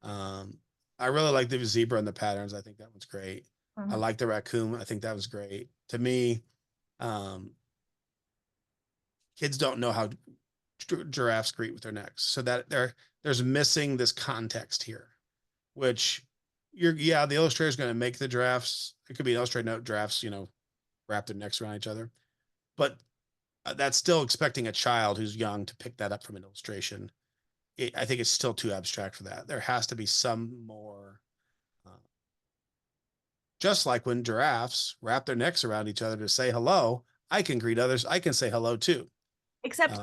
S1: Um, I really like the zebra and the patterns. I think that one's great. I like the raccoon. I think that was great. To me, kids don't know how giraffes greet with their necks, so that there's missing this context here, which the illustrator is going to make the giraffes. It could be an illustrated note giraffes, wrap their necks around each other, but that's still expecting a child who's young to pick that up from an illustration. I think it's still too abstract for that. There has to be some more, just like when giraffes wrap their necks around each other to say hello. I can greet others. I can say hello too.
S2: Except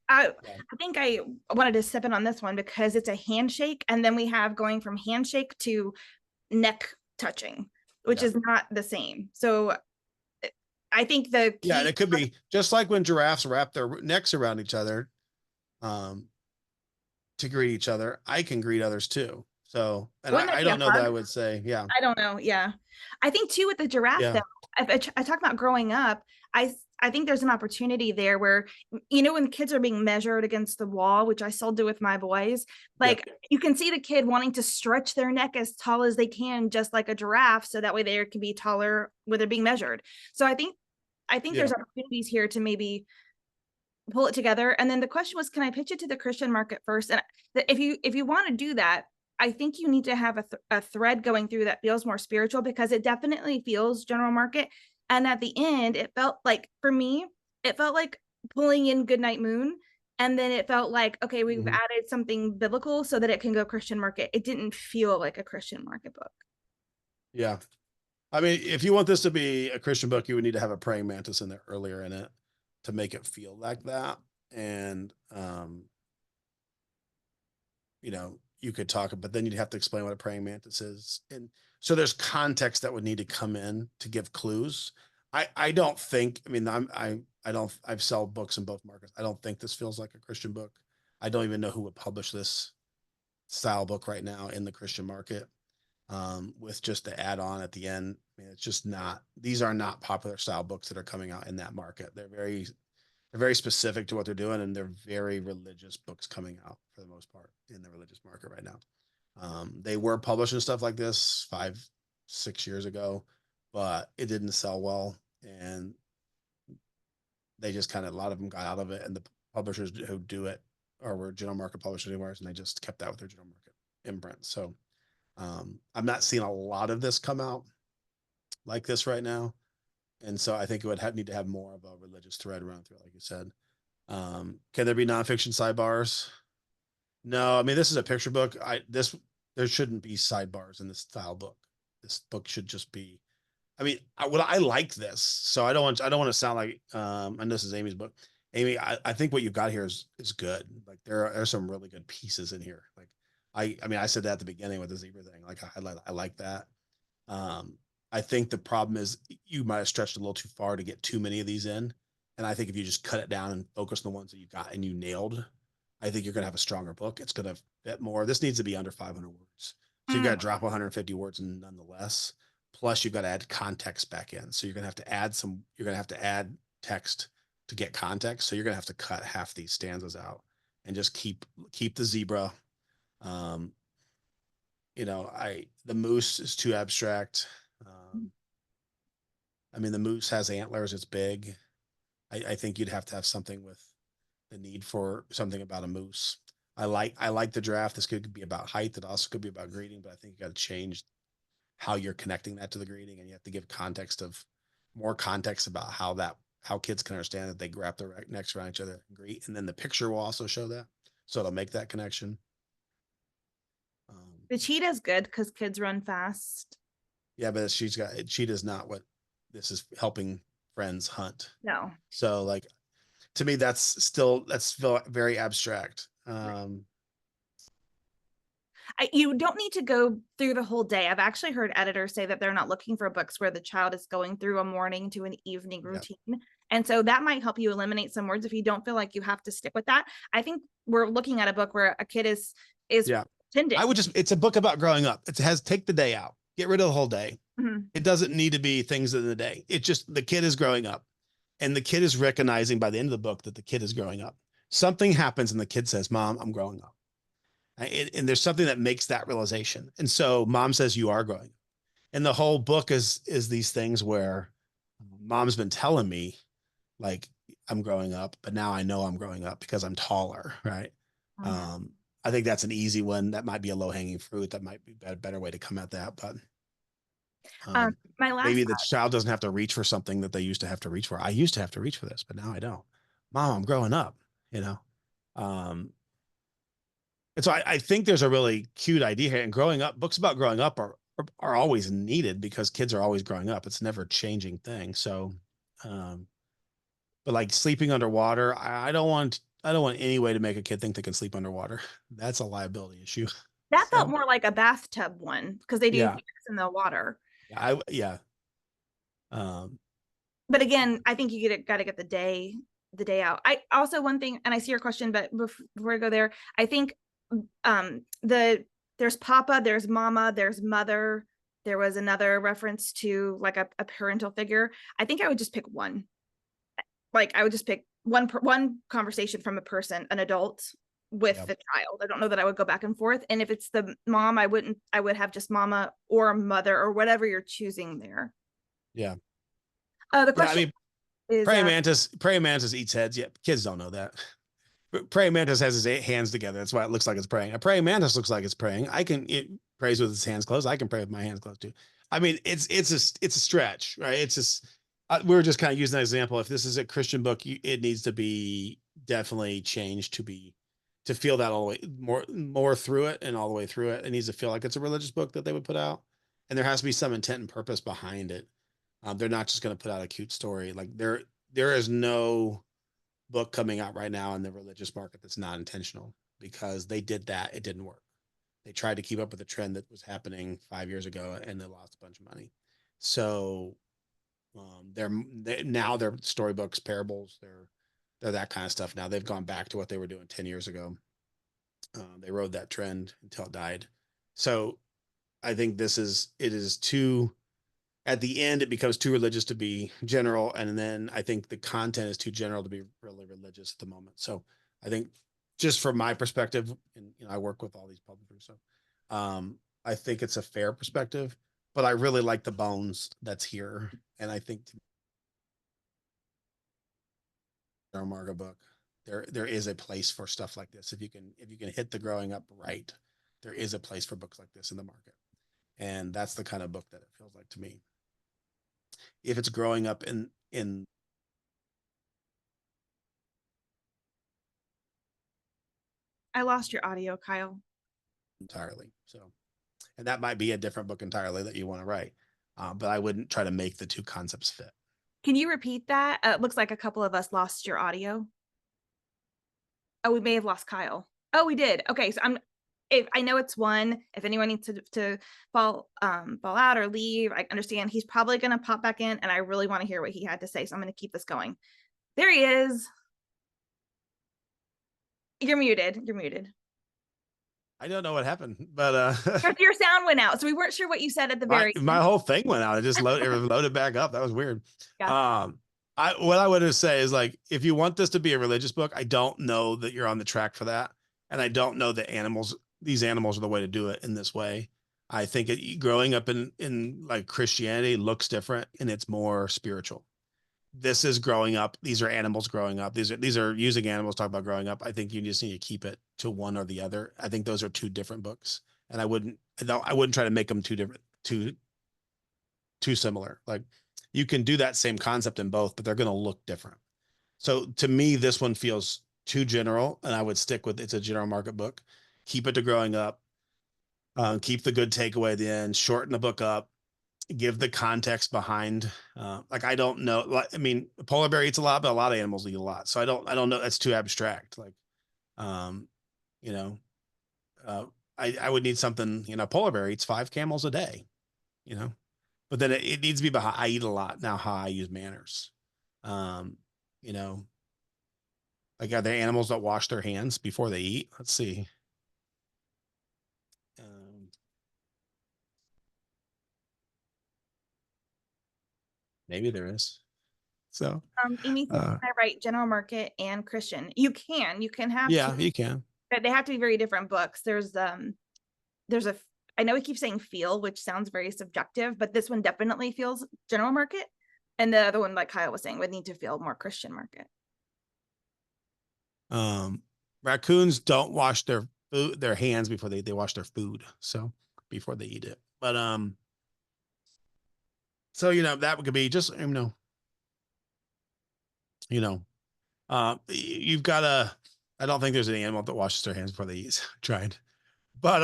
S2: I think I wanted to step in on this one because it's a handshake, and then we have going from handshake to neck touching, which is not the same. So I think the key,
S1: it could be just like when giraffes wrap their necks around each other to greet each other. I can greet others too. So, and I don't know that I would say, yeah.
S2: I don't know. Yeah. I think too with the giraffe though, I talk about growing up, I think there's an opportunity there where, when kids are being measured against the wall, which I still do with my boys, like you can see the kid wanting to stretch their neck as tall as they can, just like a giraffe. So that way they can be taller when they're being measured. So I think there's opportunities here to maybe pull it together. And then the question was, can I pitch it to the Christian market first? And if you want to do that, I think you need to have a thread going through that feels more spiritual, because it definitely feels general market. And at the end, it felt like, for me, it felt like pulling in Goodnight Moon. And then it felt like, okay, we've added something biblical so that it can go Christian market. It didn't feel like a Christian market book.
S1: Yeah. I mean, if you want this to be a Christian book, you would need to have a praying mantis in there earlier in it to make it feel like that. And, you could talk, but then you'd have to explain what a praying mantis is. And so there's context that would need to come in to give clues. I don't think, I mean, I've sold books in both markets. I don't think this feels like a Christian book. I don't even know who would publish this style book right now in the Christian market, with just the add-on at the end. I mean, it's just not, these are not popular style books that are coming out in that market. They're very specific to what they're doing, and they're very religious books coming out for the most part in the religious market right now. They were publishing stuff like this 5, 6 years ago, but it didn't sell well, and they just kind of, a lot of them got out of it, and the publishers who do it or were general market publishers anywhere, and they just kept that with their general market imprint. So I'm not seeing a lot of this come out like this right now. And so I think it would need to have more of a religious thread running through it, like you said. Can there be nonfiction sidebars? No, I mean, this is a picture book. There shouldn't be sidebars in this style book. This book should just be, I mean, I like this. So I don't want to sound like, and this is Amy's book. Amy, I think what you've got here is good. Like there are some really good pieces in here. Like I mean, I said that at the beginning with the zebra thing. Like I like that. I think the problem is you might have stretched a little too far to get too many of these in. And I think if you just cut it down and focus on the ones that you got and you nailed, I think you're going to have a stronger book. It's going to fit more. This needs to be under 500 words. So you've got to drop 150 words nonetheless. Plus you've got to add context back in. So you're going to have to add you're going to have to add text to get context. So you're going to have to cut half these stanzas out and just keep the zebra. The moose is too abstract. I mean, the moose has antlers. It's big. I think you'd have to have something with the need for something about a moose. I like the draft. This could be about height. It also could be about greeting, but I think you got to change how you're connecting that to the greeting, and you have to give more context about how kids can understand that they wrap their necks around each other and greet. And then the picture will also show that. So it'll make that connection.
S2: The cheetah's good because kids run fast.
S1: Yeah, but cheetah's not what this is helping friends hunt.
S2: No.
S1: So like, to me, that's still very abstract.
S2: You don't need to go through the whole day. I've actually heard editors say that they're not looking for books where the child is going through a morning to an evening routine. Yeah. And so that might help you eliminate some words if you don't feel like you have to stick with that. I think we're looking at a book where a kid is
S1: yeah. Tending. It's a book about growing up. Take the day out, get rid of the whole day. Mm-hmm. It doesn't need to be things of the day. It's just the kid is growing up, and the kid is recognizing by the end of the book that the kid is growing up. Something happens and the kid says, "Mom, I'm growing up." And there's something that makes that realization. And so mom says, "You are growing." And the whole book is these things where mom's been telling me, like, I'm growing up, but now I know I'm growing up because I'm taller. Right. Mm-hmm. I think that's an easy one. That might be a low hanging fruit. That might be a better way to come at that. But maybe the child doesn't have to reach for something that they used to have to reach for. I used to have to reach for this, but now I don't. Mom, I'm growing up, And so I think there's a really cute idea here. And growing up, books about growing up are always needed because kids are always growing up. It's never a changing thing. So, but like sleeping underwater, I don't want any way to make a kid think they can sleep underwater. That's a liability issue.
S2: That felt more like a bathtub one because they do things in the water. But again, I think you got to get the day out. I also, one thing, and I see your question, but before I go there, I think there's Papa, there's Mama, there's Mother. There was another reference to like a parental figure. I think I would just pick one. Like I would just pick one conversation from a person, an adult with the child. I don't know that I would go back and forth. And if it's the mom, I would have just Mama or Mother or whatever you're choosing there.
S1: Yeah.
S2: The question is
S1: praying mantis eats heads. Yeah, kids don't know that. Praying mantis has his hands together. That's why it looks like it's praying. A praying mantis looks like it's praying. It prays with its hands closed. I can pray with my hands closed too. I mean, it's a stretch, right? It's just we were just kind of using that example. If this is a Christian book, it needs to be definitely changed to feel that all the way more through it and all the way through it. It needs to feel like it's a religious book that they would put out, and there has to be some intent and purpose behind it. They're not just going to put out a cute story. Like there is no book coming out right now in the religious market that's not intentional, because they did that. It didn't work. They tried to keep up with the trend that was happening 5 years ago, and they lost a bunch of money. So now they're storybooks, parables, they're that kind of stuff. Now they've gone back to what they were doing 10 years ago. They rode that trend until it died. So I think it is too at the end it becomes too religious to be general, and then I think the content is too general to be really religious at the moment. So I think, just from my perspective, and I work with all these publishers, so I think it's a fair perspective, but I really like the bones that's here, and I think our Marga book, there is a place for stuff like this. If you can hit the growing up right, there is a place for books like this in the market, and that's the kind of book that it feels like to me. If it's growing up in
S2: I lost your audio, Kyle.
S1: entirely, so, and that might be a different book entirely that you want to write, but I wouldn't try to make the two concepts fit.
S2: Can you repeat that? It looks like a couple of us lost your audio. Oh, we may have lost Kyle. Oh, we did. Okay, so if I know it's one, if anyone needs to fall out or leave, I understand. He's probably going to pop back in, and I really want to hear what he had to say, so I'm going to keep this going. There he is. You're muted. You're muted.
S1: I don't know what happened, but
S2: Your sound went out, so we weren't sure what you said at the very
S1: my whole thing went out. It just loaded back up. That was weird.
S2: Yeah.
S1: What I would say is, like, if you want this to be a religious book, I don't know that you're on the track for that, and I don't know that these animals are the way to do it in this way. I think growing up in like Christianity looks different, and it's more spiritual. This is growing up. These are animals growing up. These are using animals to talk about growing up. I think you just need to keep it to one or the other. I think those are two different books, and I wouldn't try to make them too similar. Like, you can do that same concept in both, but they're going to look different. So to me, this one feels too general, and I would stick with, it's a general market book. Keep it to growing up. Keep the good takeaway at the end. Shorten the book up. Give the context behind. Like, I don't know. I mean, a polar bear eats a lot, but a lot of animals eat a lot. So I don't know. That's too abstract. Like, you know, I would need something. Polar bear eats 5 camels a day. But then it needs to be about how I eat a lot now. How I use manners. You know, like, are there animals that wash their hands before they eat? Let's see. Maybe there is. So,
S2: Amy said, can I write general market and Christian? You can have
S1: yeah,
S2: two,
S1: you can.
S2: but they have to be very different books. There's I know we keep saying feel, which sounds very subjective, but this one definitely feels general market. And the other one, like Kyle was saying, would need to feel more Christian market.
S1: Raccoons don't wash their hands before they wash their food. So before they eat it. But so that could be just you've got I don't think there's any animal that washes their hands before they eat. Tried. But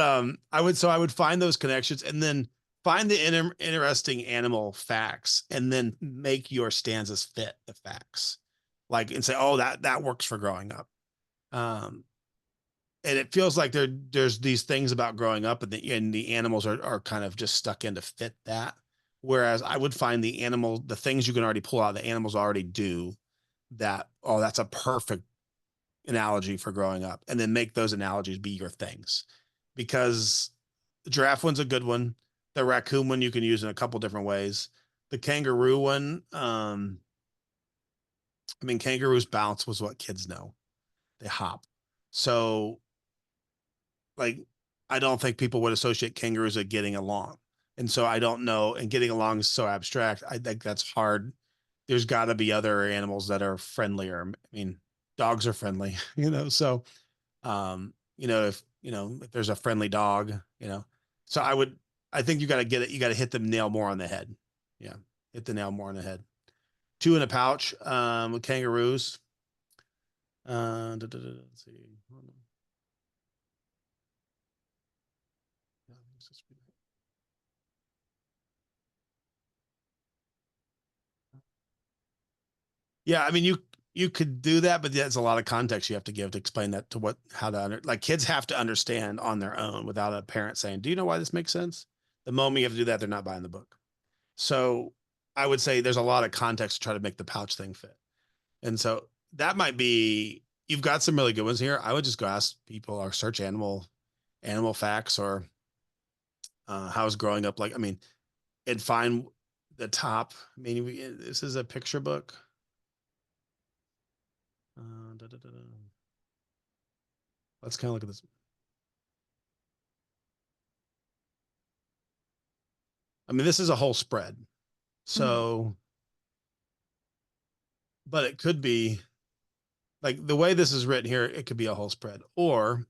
S1: I would find those connections, and then find the interesting animal facts, and then make your stanzas fit the facts, like, and say, oh, that works for growing up. And it feels like there's these things about growing up, and the animals are kind of just stuck in to fit that. Whereas I would find the things you can already pull out, the animals already do that. Oh, that's a perfect analogy for growing up, and then make those analogies be your things. Because the giraffe one's a good one. The raccoon one you can use in a couple different ways. The kangaroo one, kangaroos bounce was what kids know. They hop. So, like, I don't think people would associate kangaroos with getting along. And so I don't know, and getting along is so abstract. I think that's hard. There's got to be other animals that are friendlier. Dogs are friendly, so if there's a friendly dog, so I think you got to get it. You got to hit the nail more on the head. Yeah. Hit the nail more on the head. 2 in a pouch, with kangaroos. Let's see. Yeah. You could do that, but that's a lot of context you have to give to explain that to like, kids have to understand on their own without a parent saying, do you know why this makes sense? The moment you have to do that, they're not buying the book. So I would say there's a lot of context to try to make the pouch thing fit. And so that might be, you've got some really good ones here. I would just go ask people, or search animal facts, or how's growing up like, and find the top. I mean, this is a picture book. Let's kind of look at this. I mean, this is a whole spread. So, but it could be like the way this is written here, it could be a whole spread, or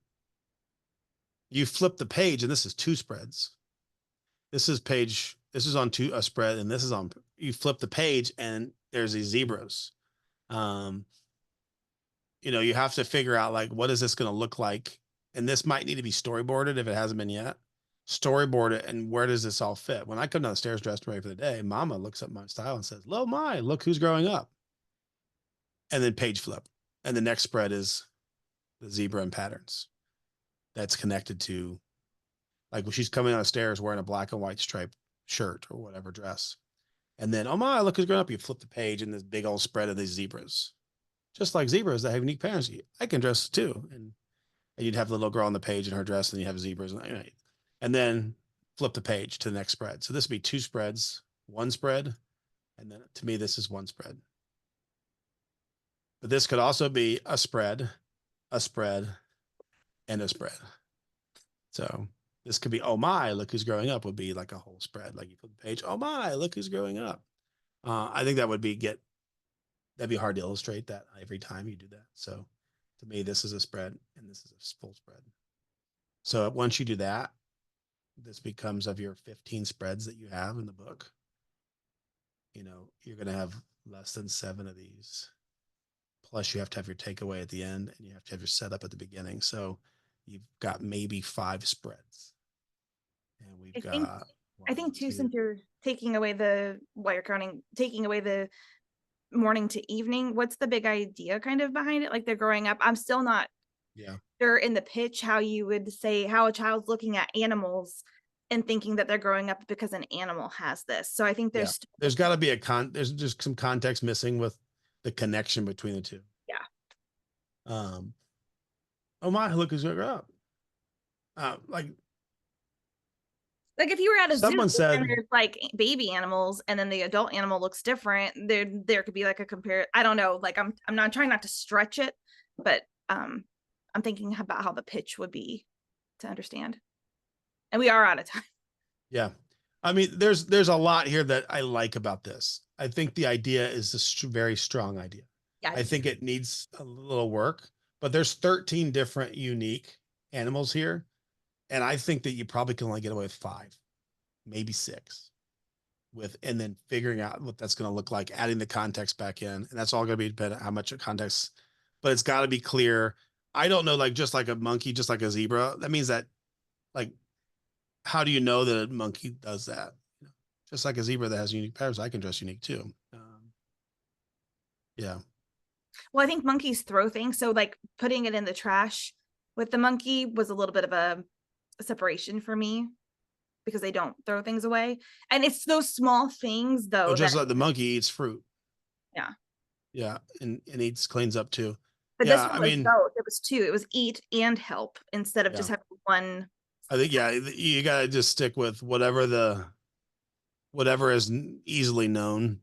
S1: you flip the page and this is two spreads. This is on a spread, and this is on, you flip the page and there's these zebras. You have to figure out like, what is this going to look like? And this might need to be storyboarded if it hasn't been yet. Storyboard it, and where does this all fit? When I come down the stairs dressed and ready for the day, Mama looks at my style and says, "Lo my, look who's growing up." And then page flip. And the next spread is the zebra and patterns. That's connected to, like, when she's coming down the stairs wearing a black and white striped shirt or whatever dress. And then, oh my, look who's growing up. You flip the page and this big old spread of these zebras. Just like zebras that have unique patterns. I can dress too. And you'd have the little girl on the page in her dress, and you have zebras. And then flip the page to the next spread. So this would be two spreads, one spread. And then to me, this is one spread. But this could also be a spread, and a spread. So this could be, oh my, look who's growing up, would be like a whole spread. Like you flip the page, oh my, look who's growing up. I think that would be that'd be hard to illustrate that every time you do that. So to me, this is a spread and this is a full spread. So once you do that, this becomes, of your 15 spreads that you have in the book, you're going to have less than 7 of these. Plus you have to have your takeaway at the end, and you have to have your setup at the beginning. So you've got maybe 5 spreads. And
S2: I think too, since you're taking away taking away the morning to evening, what's the big idea kind of behind it? Like, they're growing up. I'm still not sure in the pitch how you would say how a child's looking at animals and thinking that they're growing up because an animal has this. So I think there's
S1: got to be there's just some context missing with the connection between the two.
S2: Yeah.
S1: Oh my, look who's growing up. Like
S2: if you were at a
S1: someone
S2: zoo
S1: said,
S2: and there's like baby animals and then the adult animal looks different, there could be like a compare. I don't know. Like I'm not trying not to stretch it, but I'm thinking about how the pitch would be to understand. And we are out of time.
S1: Yeah. I mean, there's a lot here that I like about this. I think the idea is a very strong idea.
S2: Yeah.
S1: I think it needs a little work, but there's 13 different unique animals here. And I think that you probably can only get away with 5, maybe 6 and then figuring out what that's going to look like, adding the context back in. And that's all going to be dependent on how much context, but it's got to be clear. I don't know, like just like a monkey, just like a zebra. That means that, like, how do you know that a monkey does that? Just like a zebra that has unique patterns, I can dress unique too. Yeah.
S2: Well, I think monkeys throw things. So like putting it in the trash with the monkey was a little bit of a separation for me, because they don't throw things away. And it's those small things though.
S1: Just like the monkey eats fruit.
S2: Yeah.
S1: Yeah. And cleans up too.
S2: But this one was both. It was 2. It was eat and help instead of just having one.
S1: I think, you got to just stick with whatever is easily known.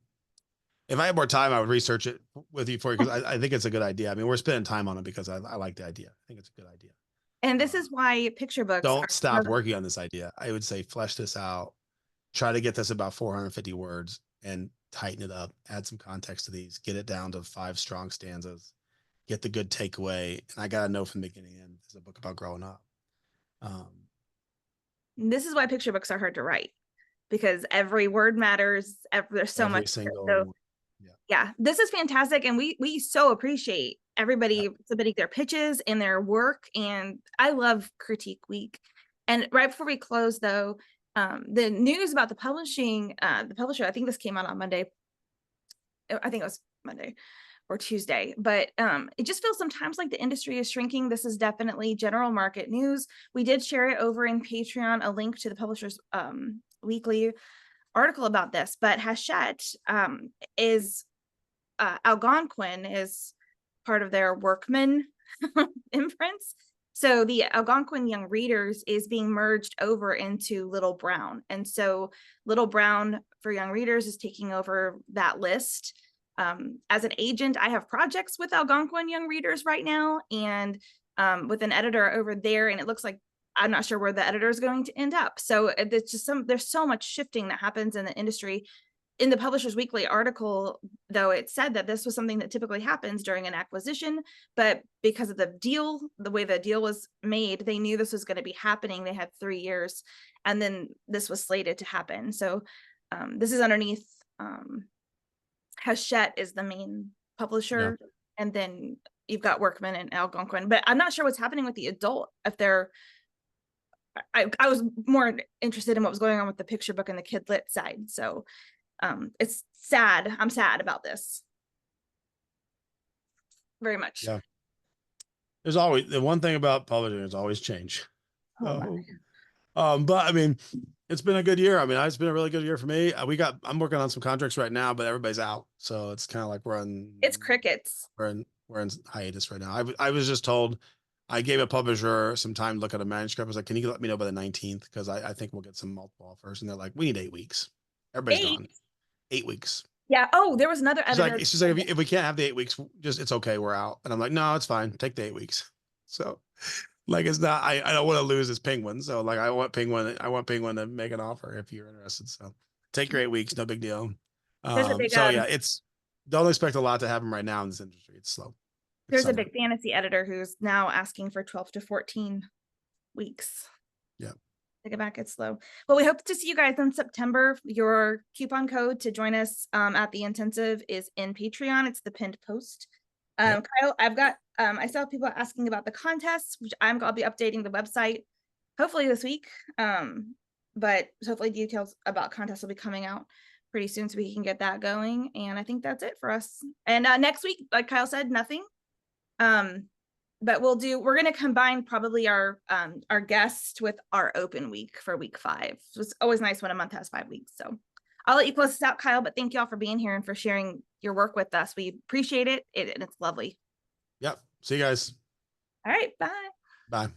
S1: If I had more time, I would research it with you because I think it's a good idea. I mean, we're spending time on it because I like the idea. I think it's a good idea.
S2: And this is why picture books
S1: don't stop working on this idea. I would say flesh this out, try to get this about 450 words and tighten it up, add some context to these, get it down to 5 strong stanzas, get the good takeaway. And I got to know from the beginning to end, this is a book about growing up.
S2: This is why picture books are hard to write, because every word matters. There's so much. So, yeah, this is fantastic. And we so appreciate everybody submitting their pitches and their work. And I love Critique Week. And right before we close though, the news about the publisher, I think this came out on Monday. I think it was Monday or Tuesday, but it just feels sometimes like the industry is shrinking. This is definitely general market news. We did share it over in Patreon, a link to the publisher's weekly article about this, but Hachette is Algonquin is part of their Workman imprints. So the Algonquin Young Readers is being merged over into Little Brown. And so Little Brown for Young Readers is taking over that list. As an agent, I have projects with Algonquin Young Readers right now, and with an editor over there, and it looks like I'm not sure where the editor is going to end up. So it's just there's so much shifting that happens in the industry. In the Publishers Weekly article, though, it said that this was something that typically happens during an acquisition, but because of the deal, the way the deal was made, they knew this was going to be happening. They had 3 years, and then this was slated to happen. So this is underneath Hachette is the main publisher, and then you've got Workman and Algonquin, but I'm not sure what's happening with the adult. If they're, I was more interested in what was going on with the picture book and the kid lit side. So it's sad. I'm sad about this very much.
S1: Yeah. There's always the one thing about publishing is always change.
S2: Oh,
S1: But I mean, it's been a good year. I mean, it's been a really good year for me. I'm working on some contracts right now, but everybody's out. So it's kind of like
S2: it's crickets.
S1: We're in hiatus right now. I was just told, I gave a publisher some time to look at a manuscript. I was like, can you let me know by the 19th? Because I think we'll get some multiple offers. And they're like, we need 8 weeks. Everybody's gone. 8 weeks.
S2: Yeah. Oh, there was another editor.
S1: She's like, if we can't have the 8 weeks, it's okay. We're out. And I'm like, no, it's fine. Take the 8 weeks. So like, it's not, I don't want to lose this Penguin. So like, I want Penguin to make an offer if you're interested. So take your 8 weeks. No big deal. Don't expect a lot to happen right now in this industry. It's slow.
S2: There's a big fantasy editor who's now asking for 12 to 14 weeks.
S1: Yeah.
S2: Take it back, it's slow. Well, we hope to see you guys in September. Your coupon code to join us at the intensive is in Patreon. It's the pinned post. Kyle, I've got I saw people asking about the contests, which I'll be updating the website hopefully this week. But hopefully details about contests will be coming out pretty soon so we can get that going. And I think that's it for us. And next week, like Kyle said, nothing. But we're going to combine probably our guest with our open week for week 5. So it's always nice when a month has 5 weeks. So I'll let you close this out, Kyle, but thank you all for being here and for sharing your work with us. We appreciate it. And it's lovely.
S1: Yep. See you guys.
S2: All right. Bye.
S1: Bye.